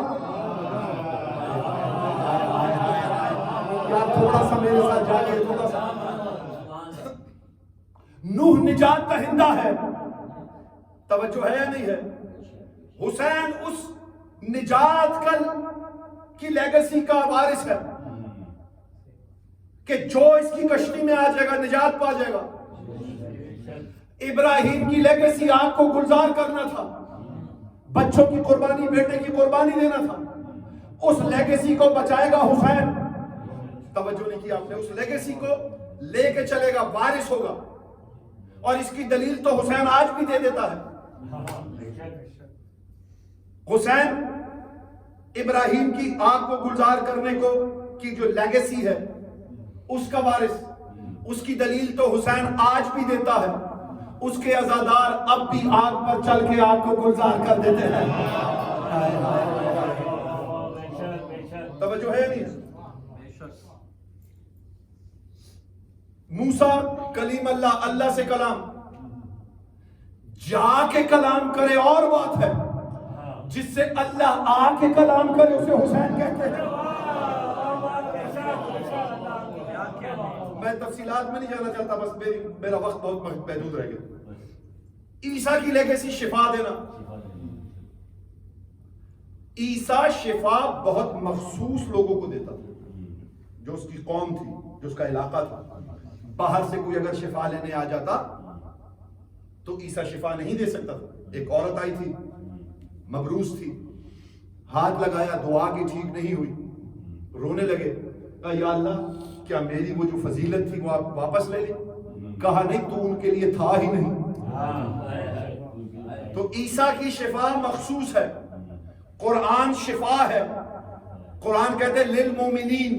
تھوڑا سا میرے ساتھ جاگے، تھوڑا سا. نوح نجات دہندہ ہے، توجہ ہے یا نہیں ہے؟ حسین اس نجات کی لیگیسی کا وارث ہے کہ جو اس کی کشتی میں آ جائے گا نجات پا جائے گا. ابراہیم کی لیگیسی آگ کو گلزار کرنا تھا، بچوں کی قربانی، بیٹے کی قربانی دینا تھا. اس لیگیسی کو بچائے گا حسین. توجہ نہیں کی آپ نے؟ اس لیگیسی کو لے کے چلے گا، وارث ہوگا. اور اس کی دلیل تو حسین آج بھی دے دیتا ہے. حسین ابراہیم کی آگ کو گلزار کرنے کی جو لیگیسی ہے اس کا وارث. اس کی دلیل تو حسین آج بھی دیتا ہے. اس کے عزادار اب بھی آگ پر چل کے آگ کو گلزار کر دیتے ہیں. توجہ ہے نہیں؟ موسیٰ کلیم اللہ، اللہ سے کلام، جا کے کلام کرے اور بات ہے، جس سے اللہ آ کے کلام کرے اسے حسین کہتے ہیں. میں تفصیلات میں نہیں جانا چاہتا، بس میرا وقت بہت محدود رہ گیا. عیسیٰ کی لیگیسی شفا دینا. عیسیٰ شفا بہت مخصوص لوگوں کو دیتا تھا، جو اس کی قوم تھی، جو اس کا علاقہ تھا. باہر سے کوئی اگر شفا لینے آ جاتا تو عیسیٰ شفا نہیں دے سکتا تھا. ایک عورت آئی تھی، مبروس تھی، ہاتھ لگایا، دعا کی، ٹھیک نہیں ہوئی، رونے لگے. کہا یا اللہ کیا میری وہ جو فضیلت تھی وہ آپ واپس لے لی؟ کہا نہیں، تو ان کے لیے تھا ہی نہیں. تو عیسیٰ کی شفا مخصوص ہے. قرآن شفا ہے. قرآن کہتے ہیں للمومنین،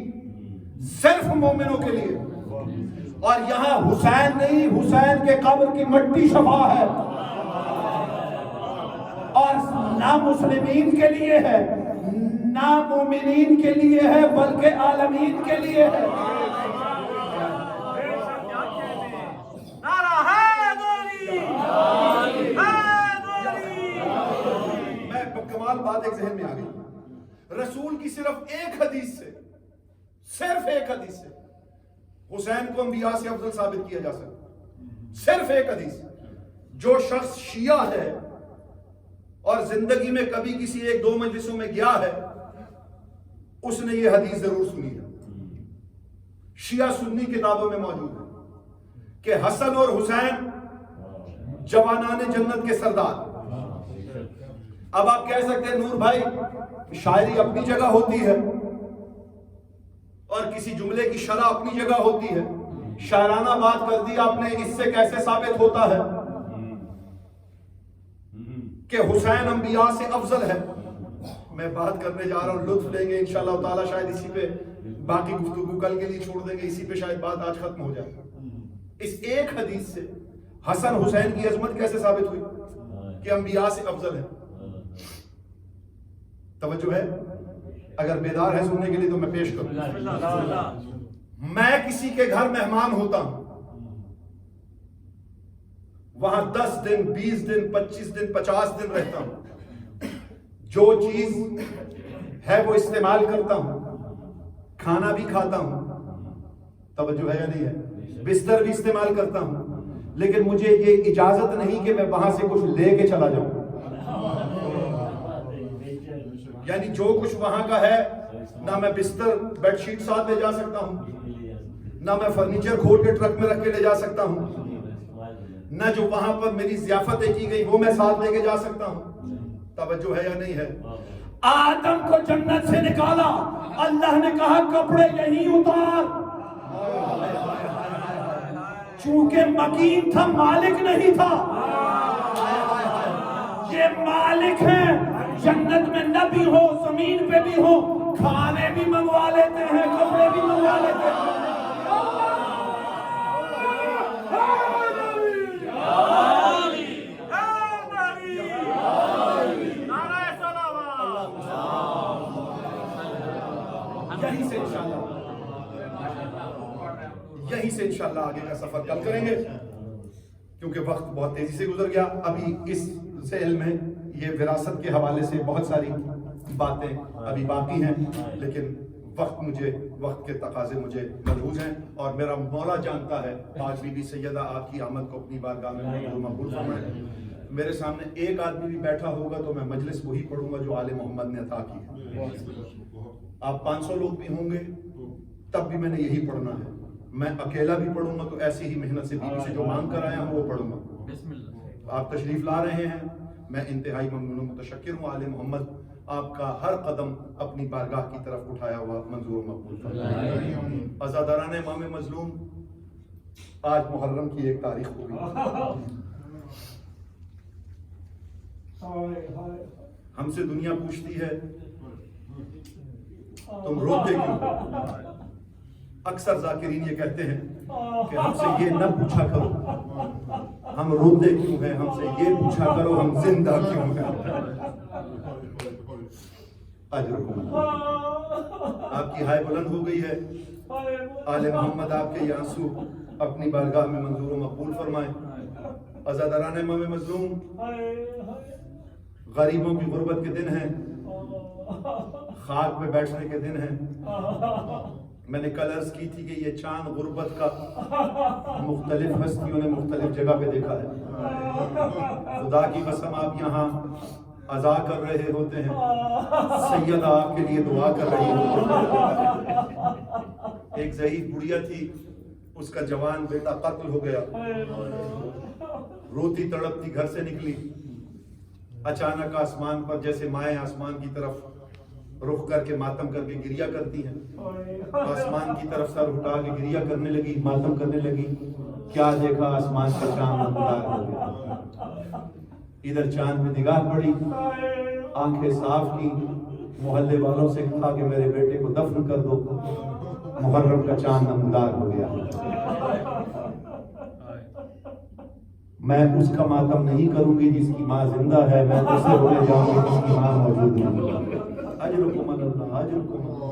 صرف مومنوں کے لیے. اور یہاں حسین نہیں، حسین کے قبر کی مٹی شفا ہے. اور نہ مسلمین کے لیے ہے، نہ مومنین کے لیے ہے، بلکہ عالمین کے لیے ہے. میں کمال بات ایک ذہن میں آ گئی. رسول کی صرف ایک حدیث سے، صرف ایک حدیث سے حسین کو انبیاء سے افضل ثابت کیا جا سکتا. صرف ایک حدیث. جو شخص شیعہ ہے اور زندگی میں کبھی کسی ایک دو مجلسوں میں گیا ہے اس نے یہ حدیث ضرور سنی ہے. شیعہ سنی کتابوں میں موجود ہے کہ حسن اور حسین جوانان جنت کے سردار. اب آپ کہہ سکتے ہیں نور بھائی شاعری اپنی جگہ ہوتی ہے اور کسی جملے کی شرح اپنی جگہ ہوتی ہے. شاعرانہ بات کر دی آپ نے، اس سے کیسے ثابت ہوتا ہے کہ حسین انبیاء سے افضل ہے؟ میں بات کرنے جا رہا ہوں، لطف لیں گے انشاءاللہ تعالی. شاید اسی پہ باقی گفتگو کل کے لیے چھوڑ دیں گے، اسی پہ شاید بات آج ختم ہو جائے. اس ایک حدیث سے حسن حسین کی عظمت کیسے ثابت ہوئی کہ انبیاء سے افضل ہے؟ توجہ ہے؟ اگر بیدار ہے سننے کے لیے تو میں پیش کروں. میں کسی کے گھر مہمان ہوتا ہوں، وہاں 10 دن 20 دن 25 دن 50 دن رہتا ہوں. جو چیز ہے وہ استعمال کرتا ہوں، کھانا بھی کھاتا ہوں، توجہ ہے یا نہیں ہے؟ بستر بھی استعمال کرتا ہوں، لیکن مجھے یہ اجازت نہیں کہ میں وہاں سے کچھ لے کے چلا جاؤں. یعنی جو کچھ وہاں کا ہے، نہ میں بستر بیڈ شیٹ ساتھ لے جا سکتا ہوں، نہ میں فرنیچر کھول کے ٹرک میں رکھ کے لے جا سکتا ہوں، نہ جو وہاں پر میری ضیافتیں کی گئی وہ میں ساتھ لے کے جا سکتا ہوں. توجہ ہے یا نہیں ہے؟ آدم کو جنت سے نکالا، اللہ نے کہا کپڑے یہیں اتار. چونکہ مکین تھا، مالک نہیں تھا. یہ مالک ہیں، جنت میں نہ بھی ہو، زمین پہ بھی ہو، کھانے بھی منگوا لیتے ہیں، کپڑے بھی منگوا لیتے ہیں. یہیں سے انشاءاللہ آگے کا سفر کل کریں گے، کیونکہ وقت بہت تیزی سے گزر گیا. ابھی اس سیل میں یہ وراثت کے حوالے سے بہت ساری باتیں ابھی باقی ہیں، لیکن وقت کے تقاضے مجھے ملحوظ ہیں، اور میرا مولا جانتا ہے. آج بی بی سیدہ آپ کی آمد کو اپنی بارگاہ میں مقبول فرمائے. میرے سامنے ایک آدمی بھی بیٹھا ہوگا تو میں مجلس وہی پڑھوں گا جو آل محمد نے عطا کی ہے. آپ 500 لوگ بھی ہوں گے تب بھی میں نے یہی پڑھنا ہے. میں اکیلا بھی پڑھوں گا تو ایسی ہی محنت سے بی بی سے جو مانگ کر آیا ہوں وہ پڑھوں گا. آپ تشریف لا رہے ہیں، میں انتہائی ممنون و متشکر ہوں. آل محمد آپ کا ہر قدم اپنی بارگاہ کی طرف اٹھایا ہوا منظور و مقبول فرمائے. عزاداران امام مظلوم، آج محرم کی ایک تاریخ ہوئی. ہم سے دنیا پوچھتی ہے تم روتے کیوں؟ اکثر ذاکرین یہ کہتے ہیں کہ ہم سے یہ نہ پوچھا کرو ہم روتے کیوں ہیں، ہم سے یہ پوچھا کرو ہم زندہ کیوں ہیں. اجرکم اللہ. آپ کی ہائے بلند ہو گئی ہے. آل محمد آپ کے یہ آنسو اپنی بارگاہ میں منظور و مقبول فرمائیں. عزاداران امام مظلوم، غریبوں کی غربت کے دن ہیں، خاک پہ بیٹھنے کے دن ہیں. میں نے کل عرض کی تھی کہ یہ چاند غربت کا مختلف ہستیوں نے مختلف جگہ پہ دیکھا ہے. خدا کی قسم آپ یہاں عزا کر رہے ہوتے ہیں، سیدہ آپ کے لیے دعا کر رہی ہوتی ہے. ایک ضعیف بڑھیا تھی، اس کا جوان بیٹا قتل ہو گیا. روتی تڑپتی گھر سے نکلی. اچانک آسمان پر جیسے مائیں آسمان کی طرف رخ کر کے ماتم کر کے گریا کرتی ہیں، آسمان کی طرف سر اٹھا کے گریا کرنے لگی، ماتم کرنے لگی. کیا دیکھا؟ آسمان کا چاند نمودار ہو گیا. ادھر چاند میں نگاہ پڑی، آنکھیں صاف کی، محلے والوں سے کہا کہ میرے بیٹے کو دفن کر دو. محرم کا چاند نمودار ہو گیا. میں اس کا ماتم نہیں کروں گی جس کی ماں زندہ ہے، میں اسے رونے جاؤں گی جس کی ماں موجود نہیں. اجرکم اللہ، اجرکم اللہ.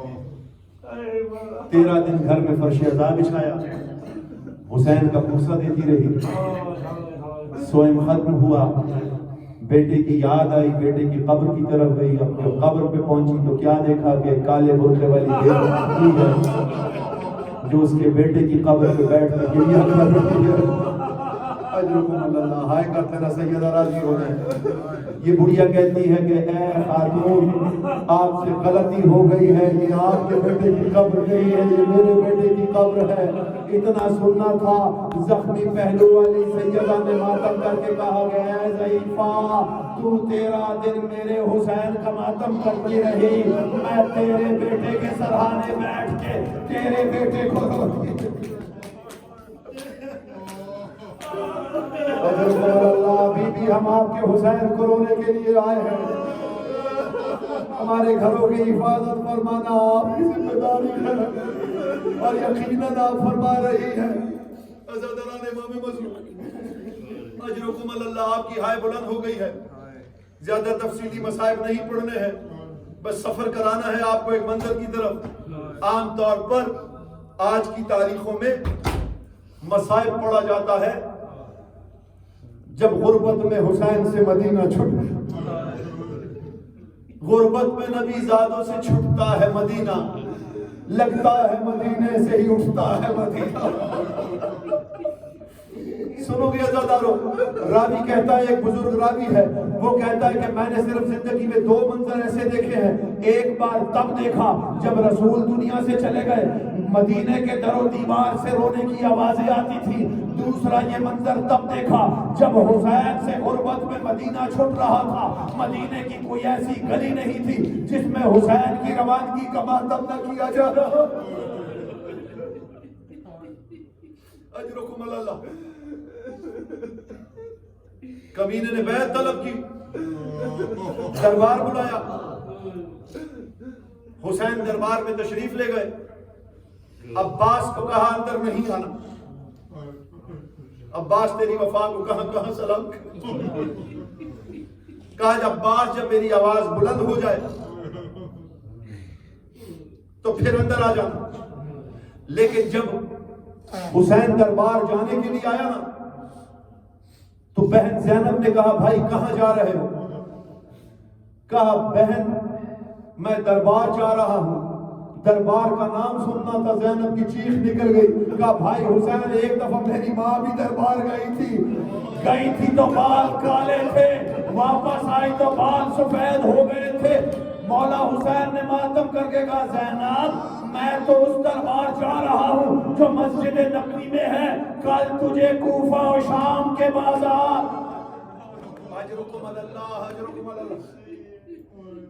13 دن گھر میں فرش عزا بچھایا، حسین کا پوسا دیتی رہی. سوئم ختم ہوا، بیٹے کی یاد آئی، بیٹے کی قبر کی طرف گئی. اب جب قبر پہ پہنچی تو کیا دیکھا کہ کالے برقع والی بیٹی ہے جو اس کے بیٹے کی قبر پہ بیٹھ کے گریہ کر رہی ہے. اجرکم اللہ. ہائے کا تیرا سیدہ راضی ہو رہے. یہ بڑھیا کہتی ہے کہ اے خاتون، آپ سے غلطی ہو گئی ہے، یہ آپ کے بیٹے کی قبر نہیں ہے، یہ میرے بیٹے کی قبر ہے. اتنا سننا تھا. زخمی پہلو والی سیدہ نے ماتم کر کے کہا کہ اے ضعیفہ، تو 13 دن میرے حسین کا ماتم کرتی رہی، میں تیرے بیٹے کے سرہانے بیٹھ کے تیرے بیٹے کو اللہ. بی بی، ہم آپ کے حسین کو رونے کے لیے آئے ہیں. ہمارے گھروں کی حفاظت فرمانا آپ کی ذمہ داری ہے، اور یقیناً آپ فرما رہی ہیں. عزاداران امام مظلوم، اجرکم اللہ. آپ کی ہائے بلند ہو گئی ہے. زیادہ تفصیلی مصائب نہیں پڑھنے ہیں، بس سفر کرانا ہے آپ کو ایک منظر کی طرف. عام طور پر آج کی تاریخوں میں مصائب پڑھا جاتا ہے جب غربت میں حسین سے مدینہ چھٹ، غربت میں نبی زادوں سے چھٹتا ہے مدینہ، لگتا ہے مدینے سے ہی اٹھتا ہے مدینہ. سنو گے عزادارو، راوی کہتا ہے، ایک بزرگ راوی ہے، وہ کہتا ہے کہ میں نے صرف زندگی میں 2 منظر ایسے دیکھے ہیں. ایک بار تب دیکھا جب رسول دنیا سے چلے گئے، مدینے کے در و دیوار سے رونے کی آوازیں آتی تھی. دوسرا یہ منظر تب دیکھا جب حسین سے غربت میں مدینہ چھٹ رہا تھا. مدینے کی کوئی ایسی گلی نہیں تھی جس میں حسین کی روانگی کا ماتم نہ کیا جا رہا. اجرکم اللہ. کمینے نے بیعت طلب کی، دربار بلایا. حسین دربار میں تشریف لے گئے. عباس کو کہا اندر نہیں آنا. عباس تیری وفا کو کہاں کہاں سلام. کہا عباس جب میری آواز بلند ہو جائے تو پھر اندر آ جانا. لیکن جب حسین دربار جانے کے لیے آیا نا تو بہن زینب نے کہا بھائی کہاں جا رہے ہو؟ کہا بہن میں دربار جا رہا ہوں. دربار کا نام سننا تھا. زینب کی چیخ نکل گئی. کہا بھائی حسین ایک دفعہ میری ماں بھی دربار گئی تھی تو بال کالے تھے, واپس آئی تو بال سفید ہو گئے تھے. مولا حسین نے ماتم کر کے کہا زینب میں تو اس دربار جا رہا ہوں جو مسجد نبوی میں ہے, کل تجھے کوفہ و شام کے بازار. اجرکم اللہ اجرکم اللہ.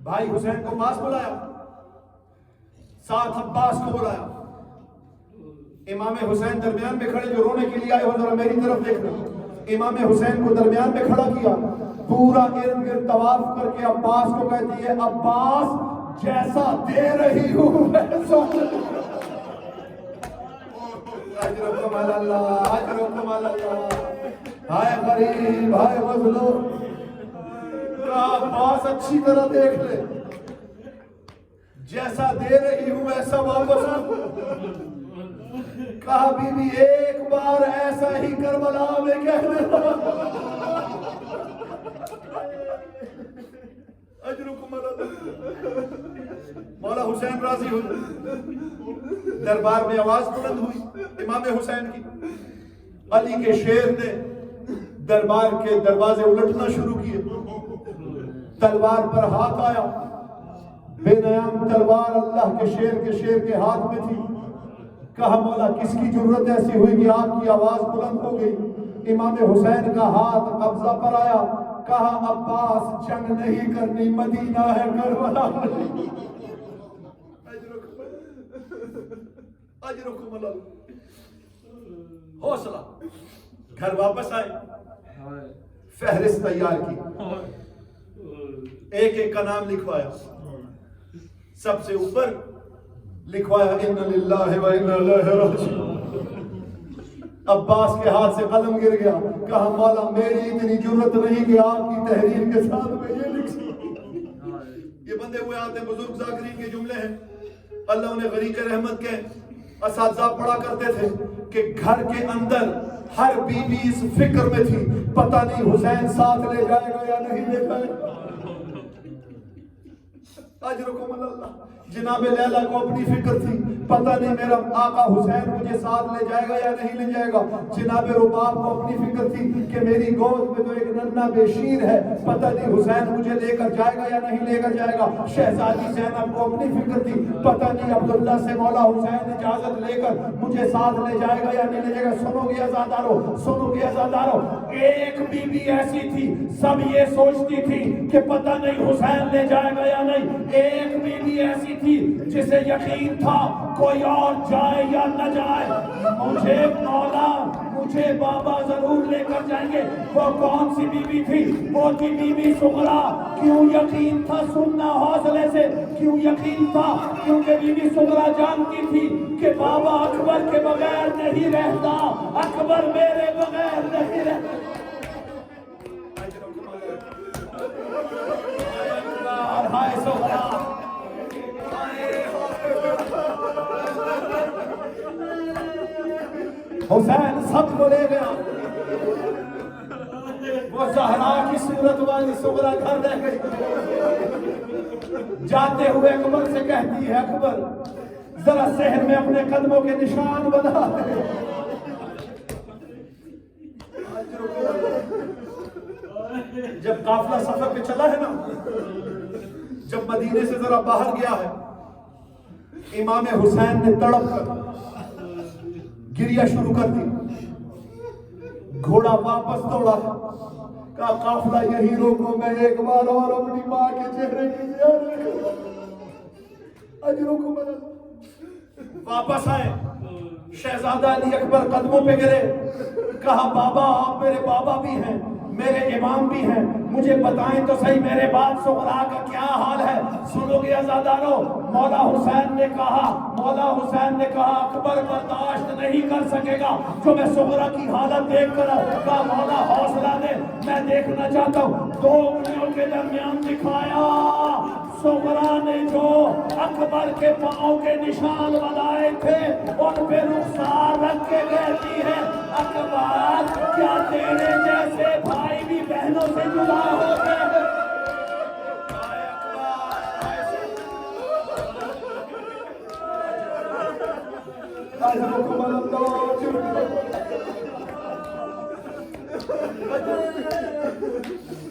بھائی حسین کو پاس بلایا, ساتھ عباس کو بلایا. امام حسین درمیان میں کھڑے, جو رونے کے لیے آئے ہو ذرا میری طرف دیکھنا. امام حسین کو درمیان میں کھڑا کیا, پورا ارد گرد طواف کر کے عباس کو کہتی ہے عباس جیسا دے رہی ہوں ویسا. اجرکم اللہ اجرکم اللہ. ہائے غریب ہائے مظلوم. عباس اچھی طرح دیکھ لے, جیسا دے رہی ہوں ایسا واپس. کہا بی بی ایک بار ایسا ہی کربلا میں کہہ دیتا. اجرکم اللہ. مولا حسین راضی ہوئے. دربار میں آواز بلند ہوئی امام حسین کی. علی کے شیر نے دربار کے دروازے الٹنا شروع کیے. تلوار پر ہاتھ آیا, بے نیام تلوار اللہ کے شیر کے ہاتھ میں تھی. کہا مولا کس کی جرت ایسی ہوئی کہ آپ کی آواز بلند ہو گئی. امام حسین کا ہاتھ قبضہ پر آیا. کہا عباس جنگ نہیں کرنی, مدینہ ہے کربلا نہیں. اجرکم اللہ. حوصلہ. گھر واپس آئے, فہرست تیار کی, ایک ایک کا نام لکھوایا. سب سے اوپر لکھوایا ان للہ و انا الیہ راجعون. عباس کے ہاتھ سے قلم گر گیا. کہا مولا میری اتنی جرت نہیں کہ آپ کی تحریر کے ساتھ میں یہ لکھ سکوں. یہ بندے ہوئے آتے ہیں, بزرگ ذاکرین کے جملے ہیں. اللہ انہیں غریق رحمت کے اساتذہ پڑھا کرتے تھے کہ گھر کے اندر ہر بیوی اس فکر میں تھی پتہ نہیں حسین ساتھ لے جائے گا یا نہیں لے جائے گا. اجرکم اللہ. جناب لیلا کو اپنی فکر تھی پتہ نہیں میرا آقا حسین مجھے ساتھ لے جائے گا یا نہیں لے جائے گا. جناب رباب کو اپنی فکر تھی کہ میری گود میں تو ایک ننھا بے شیر ہے, پتہ نہیں حسین مجھے لے کر جائے گا یا نہیں لے کر جائے گا. شہزادی زینب کو اپنی فکر تھی پتہ نہیں عبداللہ سے مولا حسین اجازت لے کر مجھے ساتھ لے جائے گا یا نہیں لے جائے گا. سنو گے عزادارو, سنو گے عزادارو, ایک بی بی ایسی تھی سب یہ سوچتی تھی کہ پتہ نہیں حسین لے جائے گا یا نہیں. ایک بی بی ایسی تھی جسے یقین تھا کوئی اور جائے یا نہ جائے مجھے مولا مجھے بابا ضرور لے کر جائیں گے. وہ کون سی بی بی تھی؟ وہ تھی بی بی سغرا. کیوں یقین تھا؟ سننا حوصلے سے. کیوں یقین تھا؟ کیونکہ بی بی سغرا جانتی تھی کہ بابا اکبر کے بغیر نہیں رہتا, اکبر میرے بغیر نہیں رہتا. ہائے سغرا, حسین سب کو لے گیا. وہ زہرا کی صورت والی سغرا گھر رہ گئی. جاتے ہوئے اکبر سے کہتی ہے اکبر ذرا صحن میں اپنے قدموں کے نشان بنا دے. جب قافلہ سفر پہ چلا ہے نا, جب مدینے سے ذرا باہر گیا ہے, امام حسین نے تڑپ کر گریا شروع کر دی. گھوڑا واپس دوڑا, کہا قافلہ یہی روکو, میں ایک بار اور اپنی ماں کے چہرے کی زیارت کروں. اجرکم اللہ. واپس آئے, شہزادہ علی اکبر قدموں پہ گرے. کہا بابا آپ میرے بابا بھی ہیں, میرے امام بھی ہیں، مجھے بتائیں تو صحیح میرے بعد صغرا کا کیا حال ہے؟ سنو گے عزادارو، مولا حسین نے کہا اکبر برداشت نہیں کر سکے گا جو میں صغرا کی حالت دیکھ کر کہا مولا حوصلہ دے، میں دیکھنا چاہتا ہوں۔ 2 انگلیوں کے درمیان دکھایا، صغرا نے جو اکبر کے پاؤں کے نشان بنائے تھے ان پہ رخسار رکھ کے کہتی ہے اکبر کیا تیرے جیسے بھائی بھی بہنوں سے جدا ہو گئے؟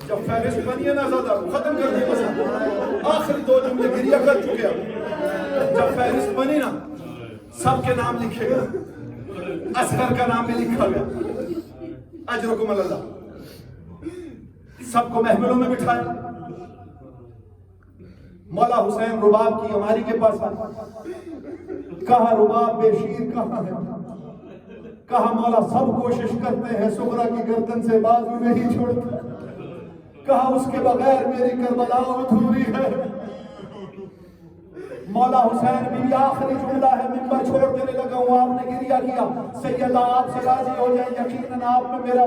جب فہرست بنی ہے نا زیادہ ختم کر دیا بس آخری 2 جملے گریہ کر چکے ہیں۔ جب فہرست بنی نا سب کے نام لکھے گئے، اصغر کا نام بھی لکھا گیا، اجرکم اللہ، سب کو محملوں میں بٹھایا۔ مولا حسین رباب کی ہماری کے پاس آئے، کہا رباب بے شیر کہاں ہے؟ کہا مولا سب کوشش کرتے ہیں صغرا کی گردن سے بازو نہیں چھوڑتا، کہا اس کے بغیر میری کربلا ادھوری ہے۔ مولا حسین بھی آخری جملہ ہے، منبر چھوڑ دینے لگا ہوں، آپ نے گریہ کیا، سیدہ آپ سے راضی ہو جائیں، یقیناً آپ میں میرا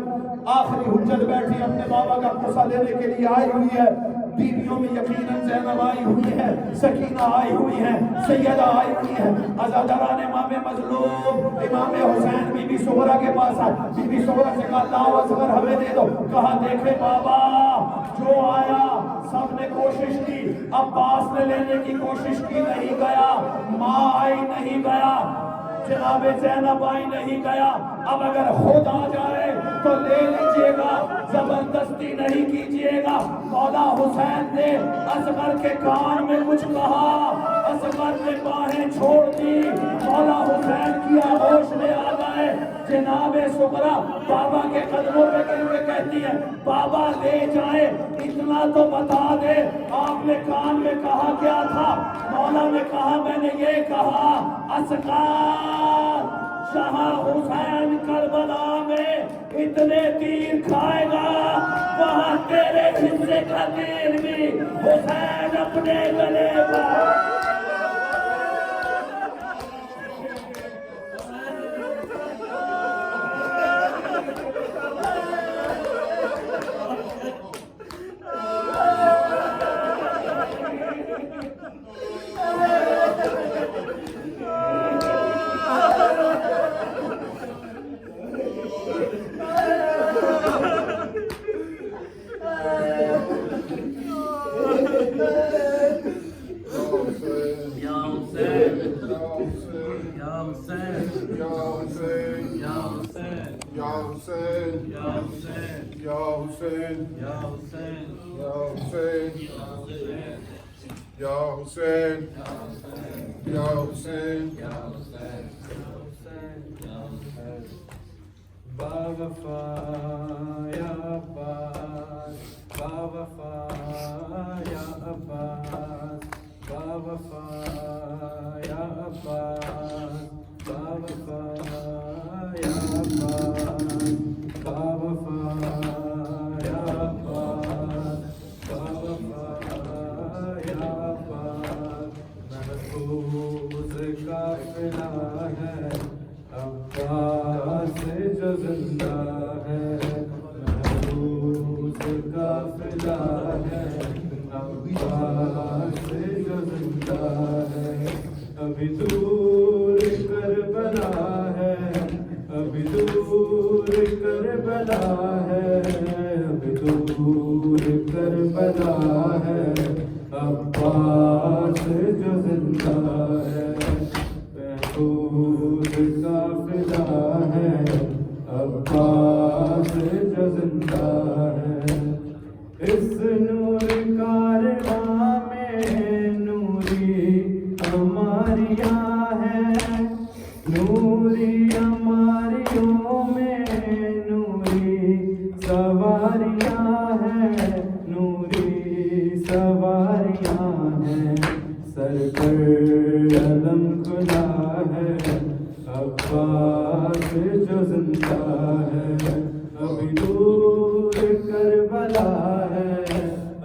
آخری حجت بیٹھی اپنے بابا کا قصہ لینے کے لیے آئی ہوئی ہے۔ بیویوں میں یقیناً زینب آئی ہوئی ہے، سکینہ آئی ہوئی ہے، سیدہ آئی ہوئی ہے، عزاداران امام مظلوم امام حسین بی بی صغرا کے پاس آئے۔ بی بی صغرا سے کہا لاؤ اصغر ہمیں دے دو۔ کہا دیکھے بابا جو آیا سب نے کوشش کی، عباس نے لینے کی کوشش کی نہیں گیا، ماں آئی نہیں گیا، جناب زینب آئی نہیں گیا، اب اگر خود آ جائے تو لے لیجئے گا، زبردستی نہیں کیجئے گا۔ مولا حسین نے اصغر کے کان میں کچھ کہا، اصغر نے باہیں چھوڑ دی، مولا حسین کی آغوش میں آ گئے۔ جناب صغرا بابا کے قدموں پہ گر کے کہتی ہے بابا لے جائے، اتنا تو بتا دے آپ نے کان میں کہا کیا تھا؟ مولا نے کہا میں نے یہ کہا اصغر شاہ حسین کربلا میں اتنے تیر کھائے گا وہاں تیرے حصے کا تیر بھی حسین اپنے گلے پر۔ عباس جو زندہ ہے ابھی دور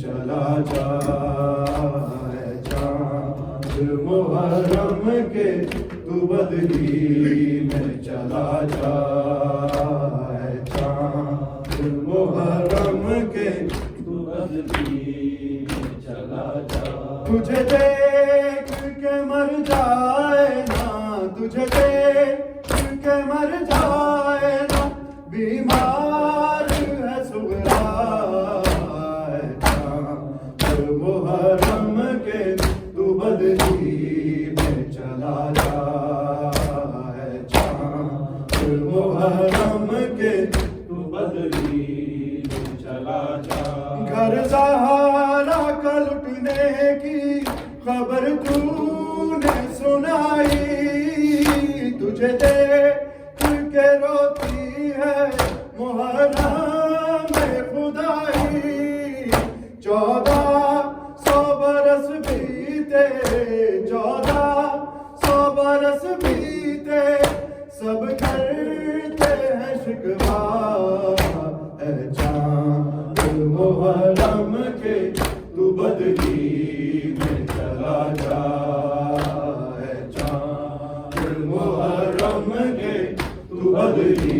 چلا جا اے چاند محرم کے تو بدلی میں چلا جا اے چاند محرم کے تو بدلی میں چلا جا تجھے دیکھ کے مر جائے نا تجھے دیکھ کے مر جائے نا بیمار ہے سغرا اے چاند محرم کے تو بدلی میں چلا جا اے چاند محرم کے تو بدلی میں چلا جا گھر زہرا کا لٹنے کی خبر تو نے سنائی تجھے دیکھ کے روتی ہے محرم خدائی 1400 برس بیتے 1400 برس بیتے سب کرتے ہیں شکوہ اے چاند محرم کے تو بدلی میں چلا جا اے چاند محرم کے تو بدلی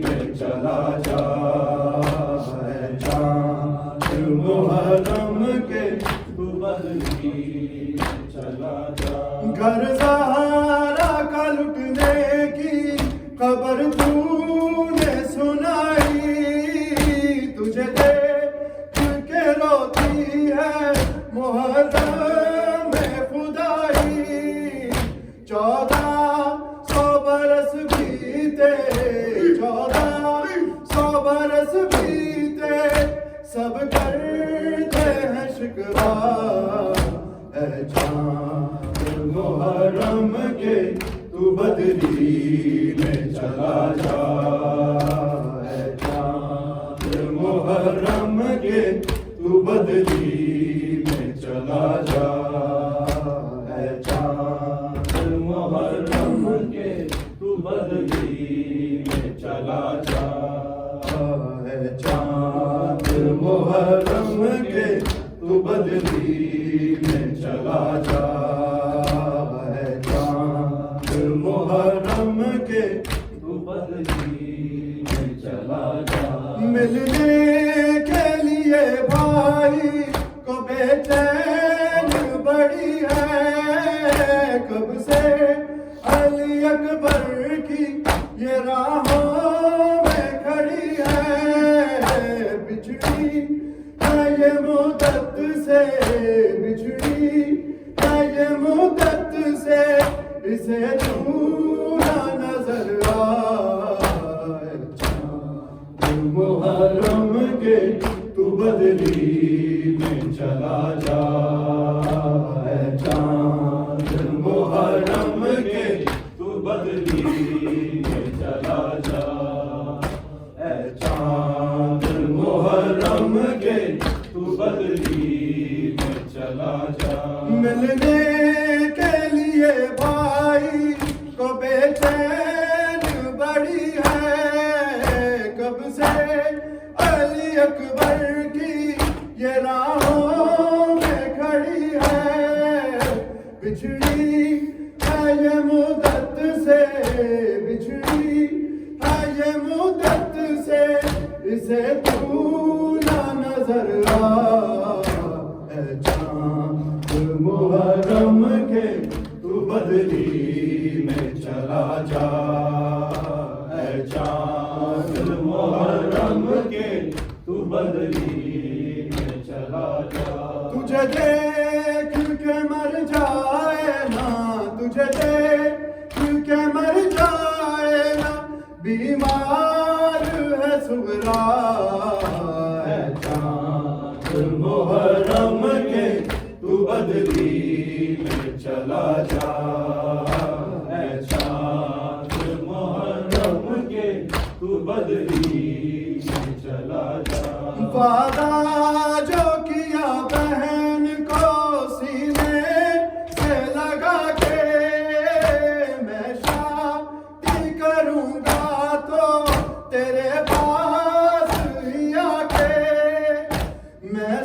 میں چلا جا اے چاند محرم کے تو بدلی میں چلا جا گھر زہرا کا لٹنے کی خبر تو نے سنائی تجھے دیکھ کے روتی ہے محرم خدائی 1400 برس بیتے 1400 برس بیتے سب کرتے ہیں شکوہ اے چاند محرم کے تو بدلی میں چلا جا اے چاند محرم کے تو بدلی میں چلا جا اے چاند محرم کے تو بدلی میں چلا جا اے چاند محرم کے تو بدلی میں چلا جا اے چاند محرم کے تو بدلی میں چلا جا ملنے کے لیے بھائی کو بے چین بڑی ہے کب سے علی اکبر کی یہ راہوں میں کھڑی ہے بچھڑی ہے یہ مدت سے بچھڑی ہے یہ مدت سے اسے چھونا نظر آئے محرم کے تو بدلی میں چلا جا اے چاند محرم کے تو بدلی میں چلا جا اے چاند محرم کے تو بدلی میں چلا جا ملنے کے لیے بھائی کو بے چین بڑی ہے کب سے علی اکبر کی یہ راہوں میں کھڑی ہے بچھڑی ہے یہ مدت سے بچھڑی ہے یہ مدت سے اسے طولا نظر اے چاند محرم کے تو بدلی میں چلا جا اے چاند محرم کے تو بدلی میں چلا جا تجھے دیکھ کے مر جائے نا تجھے دیکھ کے مر جائے نا بیمار ہے سغرا اے چاند محرم کے تو بدلی میں چلا جا اے چاند محرم کے تو بدلی میں چلا جا وعدہ جو کیا بہن کو سینے سے لگا کے میں شادی کروں گا تو تیرے پاس ہی آ کے میں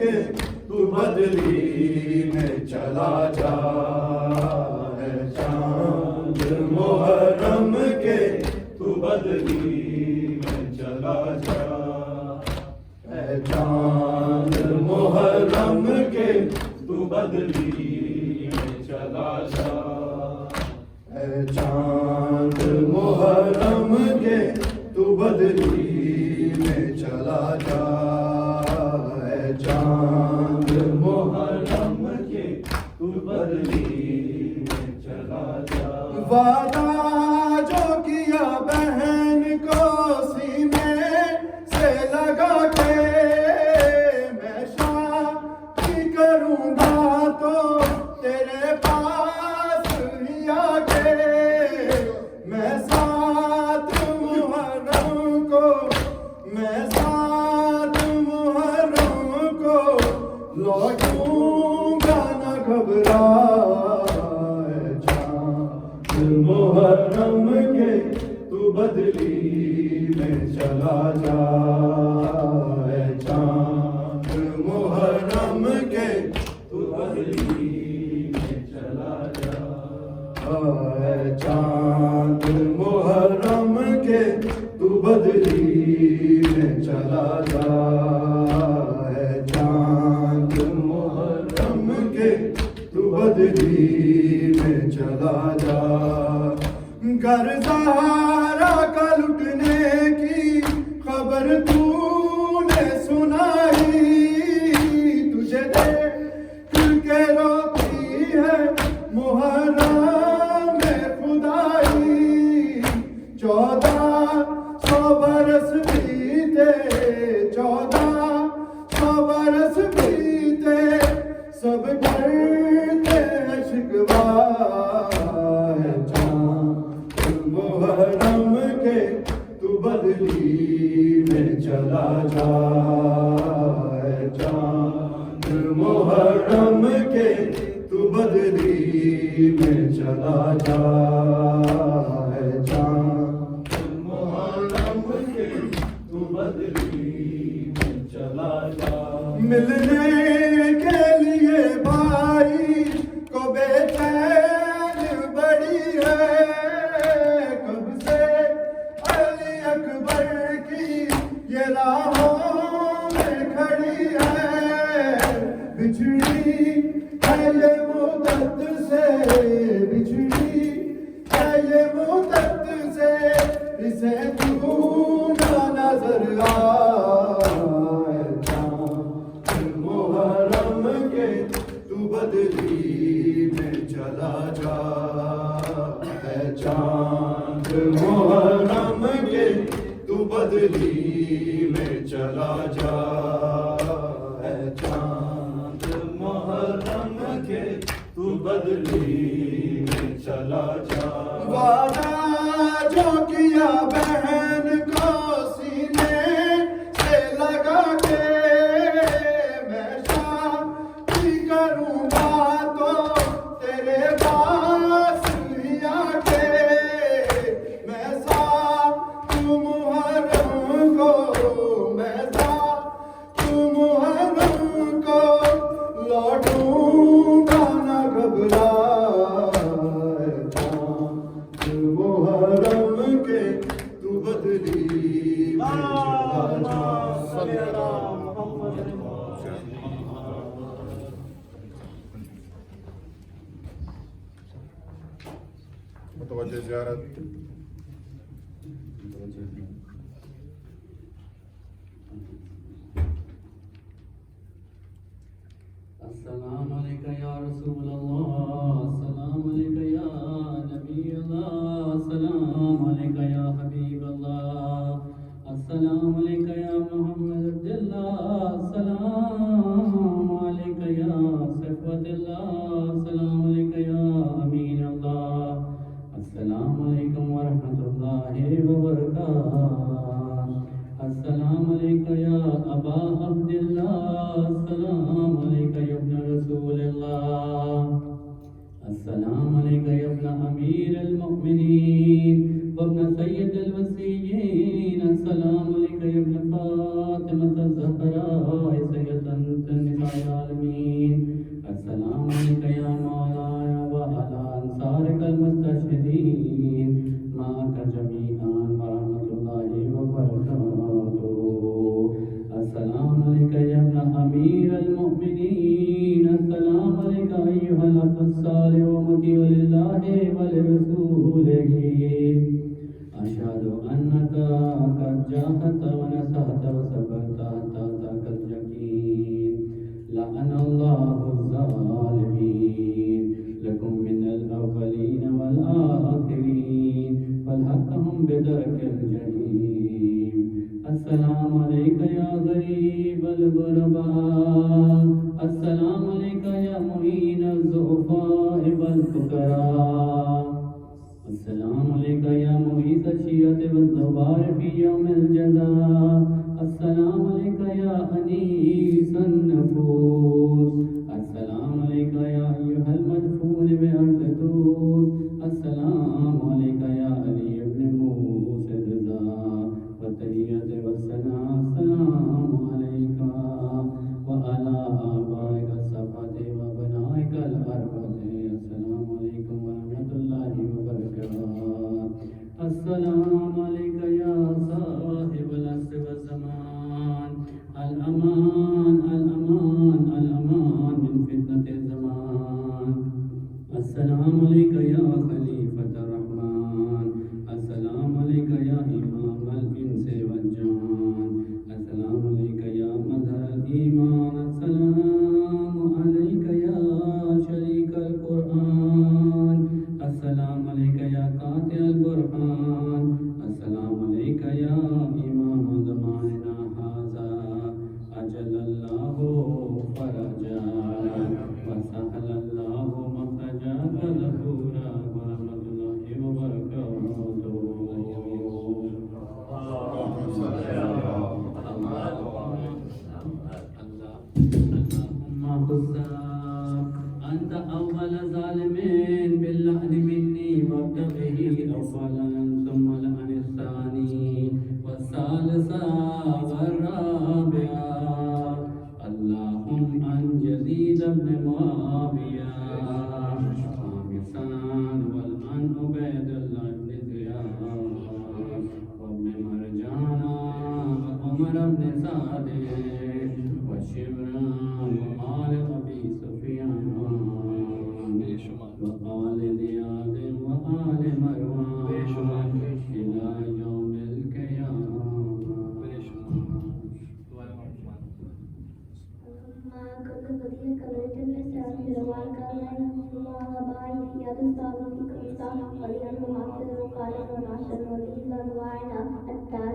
کے تو بدلی میں چلا جا، ہے چاند محرم کے تو بدلی میں چلا جا، ہے چاند محرم کے تو بدلی میں چلا جا، ہے چاند محرم کے تو بدلی میں چلا جا، ہے چاند محرم کے تو بدلی میں چلا جا۔ وعدہ جو کیا بہن کو سینے سے لگا کے، میں شادی کروں گا تو تیرے پاس ہی آ کے، میں ساتھ محرم کو، میں ساتھ محرم کو لوٹوں گا نہ گھبرا، محرم کے تو بدلی میں چلا جا، ہے چاند محرم کے تو بدلی میں چلا جا، ہے چاند محرم کے تو بدلی میں چلا جا، ہے چاند محرم کے تو بدلی میں چلا جا۔ گر زہرا کا لٹنے کی خبر تو نے سنائی، تجھے دیکھ کے روتی ہے محرم خدائی، 1400 برس بیتے، 1400 برس بیتے، سب کرتے ہیں شکوا، محرم کے تو بدلی میں چلا جا، ہے چاند محرم کے تو بدلی میں چلا جا، ہے چاند محرم کے تو بدلی میں چلا جا۔ ملنے کے لیے بھائی کو بے چین بڑی ہے، اکبر کی یہ راہوں میں کھڑی ہے، بچھڑی ہے یہ مدت سے، بچھڑی ہے یہ مدت سے، اسے تو نہ نظر آئے، چاند محرم کے تو بدلی میں چلا جا، ہے چاند محرم کے تو بدلی میں چلا جا، ہے چاند محرم کے تو بدلی میں چلا جا۔ وعدہ جو کیا بہن کو سینے سے لگا کے، میں شادی کروں گا تو تیرے پاس ہی آ کے، میں ساتھ محرم کو، میں ساتھ محرم کو لوٹوں گا نہ گھبرا، محرم کے تو بدلی میں چلا جا۔ متوجہ زیارت۔ السلام علیکہ یا رسول اللہ، السلام علیکہ یا نبی اللہ، السلام علیکہ یا حبیب اللہ، السلام علیکہ یا محمد عبد اللہ، السلام علیکہ یا صفوت اللہ، السلام علیکہ یا امین اللہ، السلام علیکم ورحمۃ اللہ وبرکاتہ، السلام علیکہ یا ابا عبداللہ، السلام علیکہ یا ابن رسول اللہ، السلام علیکہ یا ابن امیر المؤمنین وابن سید الوصیین، السلام علیکہ یا ابن المؤمنين السلام عليك أيها الأخ الصالح ومطيع لله ولرسوله أشهد أنك قد جاهدت ونصحت وصبرت حتى أتاك اليقين لعن الله الظالمين لكم من الأولين والآخرين فالحقهم بدرك الجحيم السلام عليك يا غريب الغرباء السلام عليك يا معين الضعفاء والفقراء السلام عليك يا مغيث الشيعة والضبائع في يوم الجزاء السلام عليك يا أنيس النفوس السلام عليك يا أيها المدفون بأرض طوس السلام عليك يا علي بن موسى الرضا والتحية والثناء السلام عليك وعلى آبائك السبعة وأبنائك الأربعة السلام عليكم ورحمة الله وبركاته السلام عليك يا صاحب العصر والزمان الأمان الأمان الأمان من فتنة الزمان السلام عليك يا خليفة الرحمن السلام عليك يا إمام الإنس والجان السلام عليك يا مظهر الإيمان السلام عليك يا شريك القرآن السلام عليك يا قاطع البرهان السلام عليك يا إمام زماننا هذا أجل الله فرجا وسهل الله مخرجا وظهورا ورحمة الله وبركاته اللهم خذ أنت أول ظالمين باللعن مني وابدأ به أولا ثم لعن الثاني والثالثة والرابعة اللهم عن يزيد بن معاوية خامسا والعن عبيد الله بن زياد وابن مرجانا وعمر بن سعد وشمران وآل أبي سفيان وآل زياد وآل مروان إلى يوم القيامة التاسع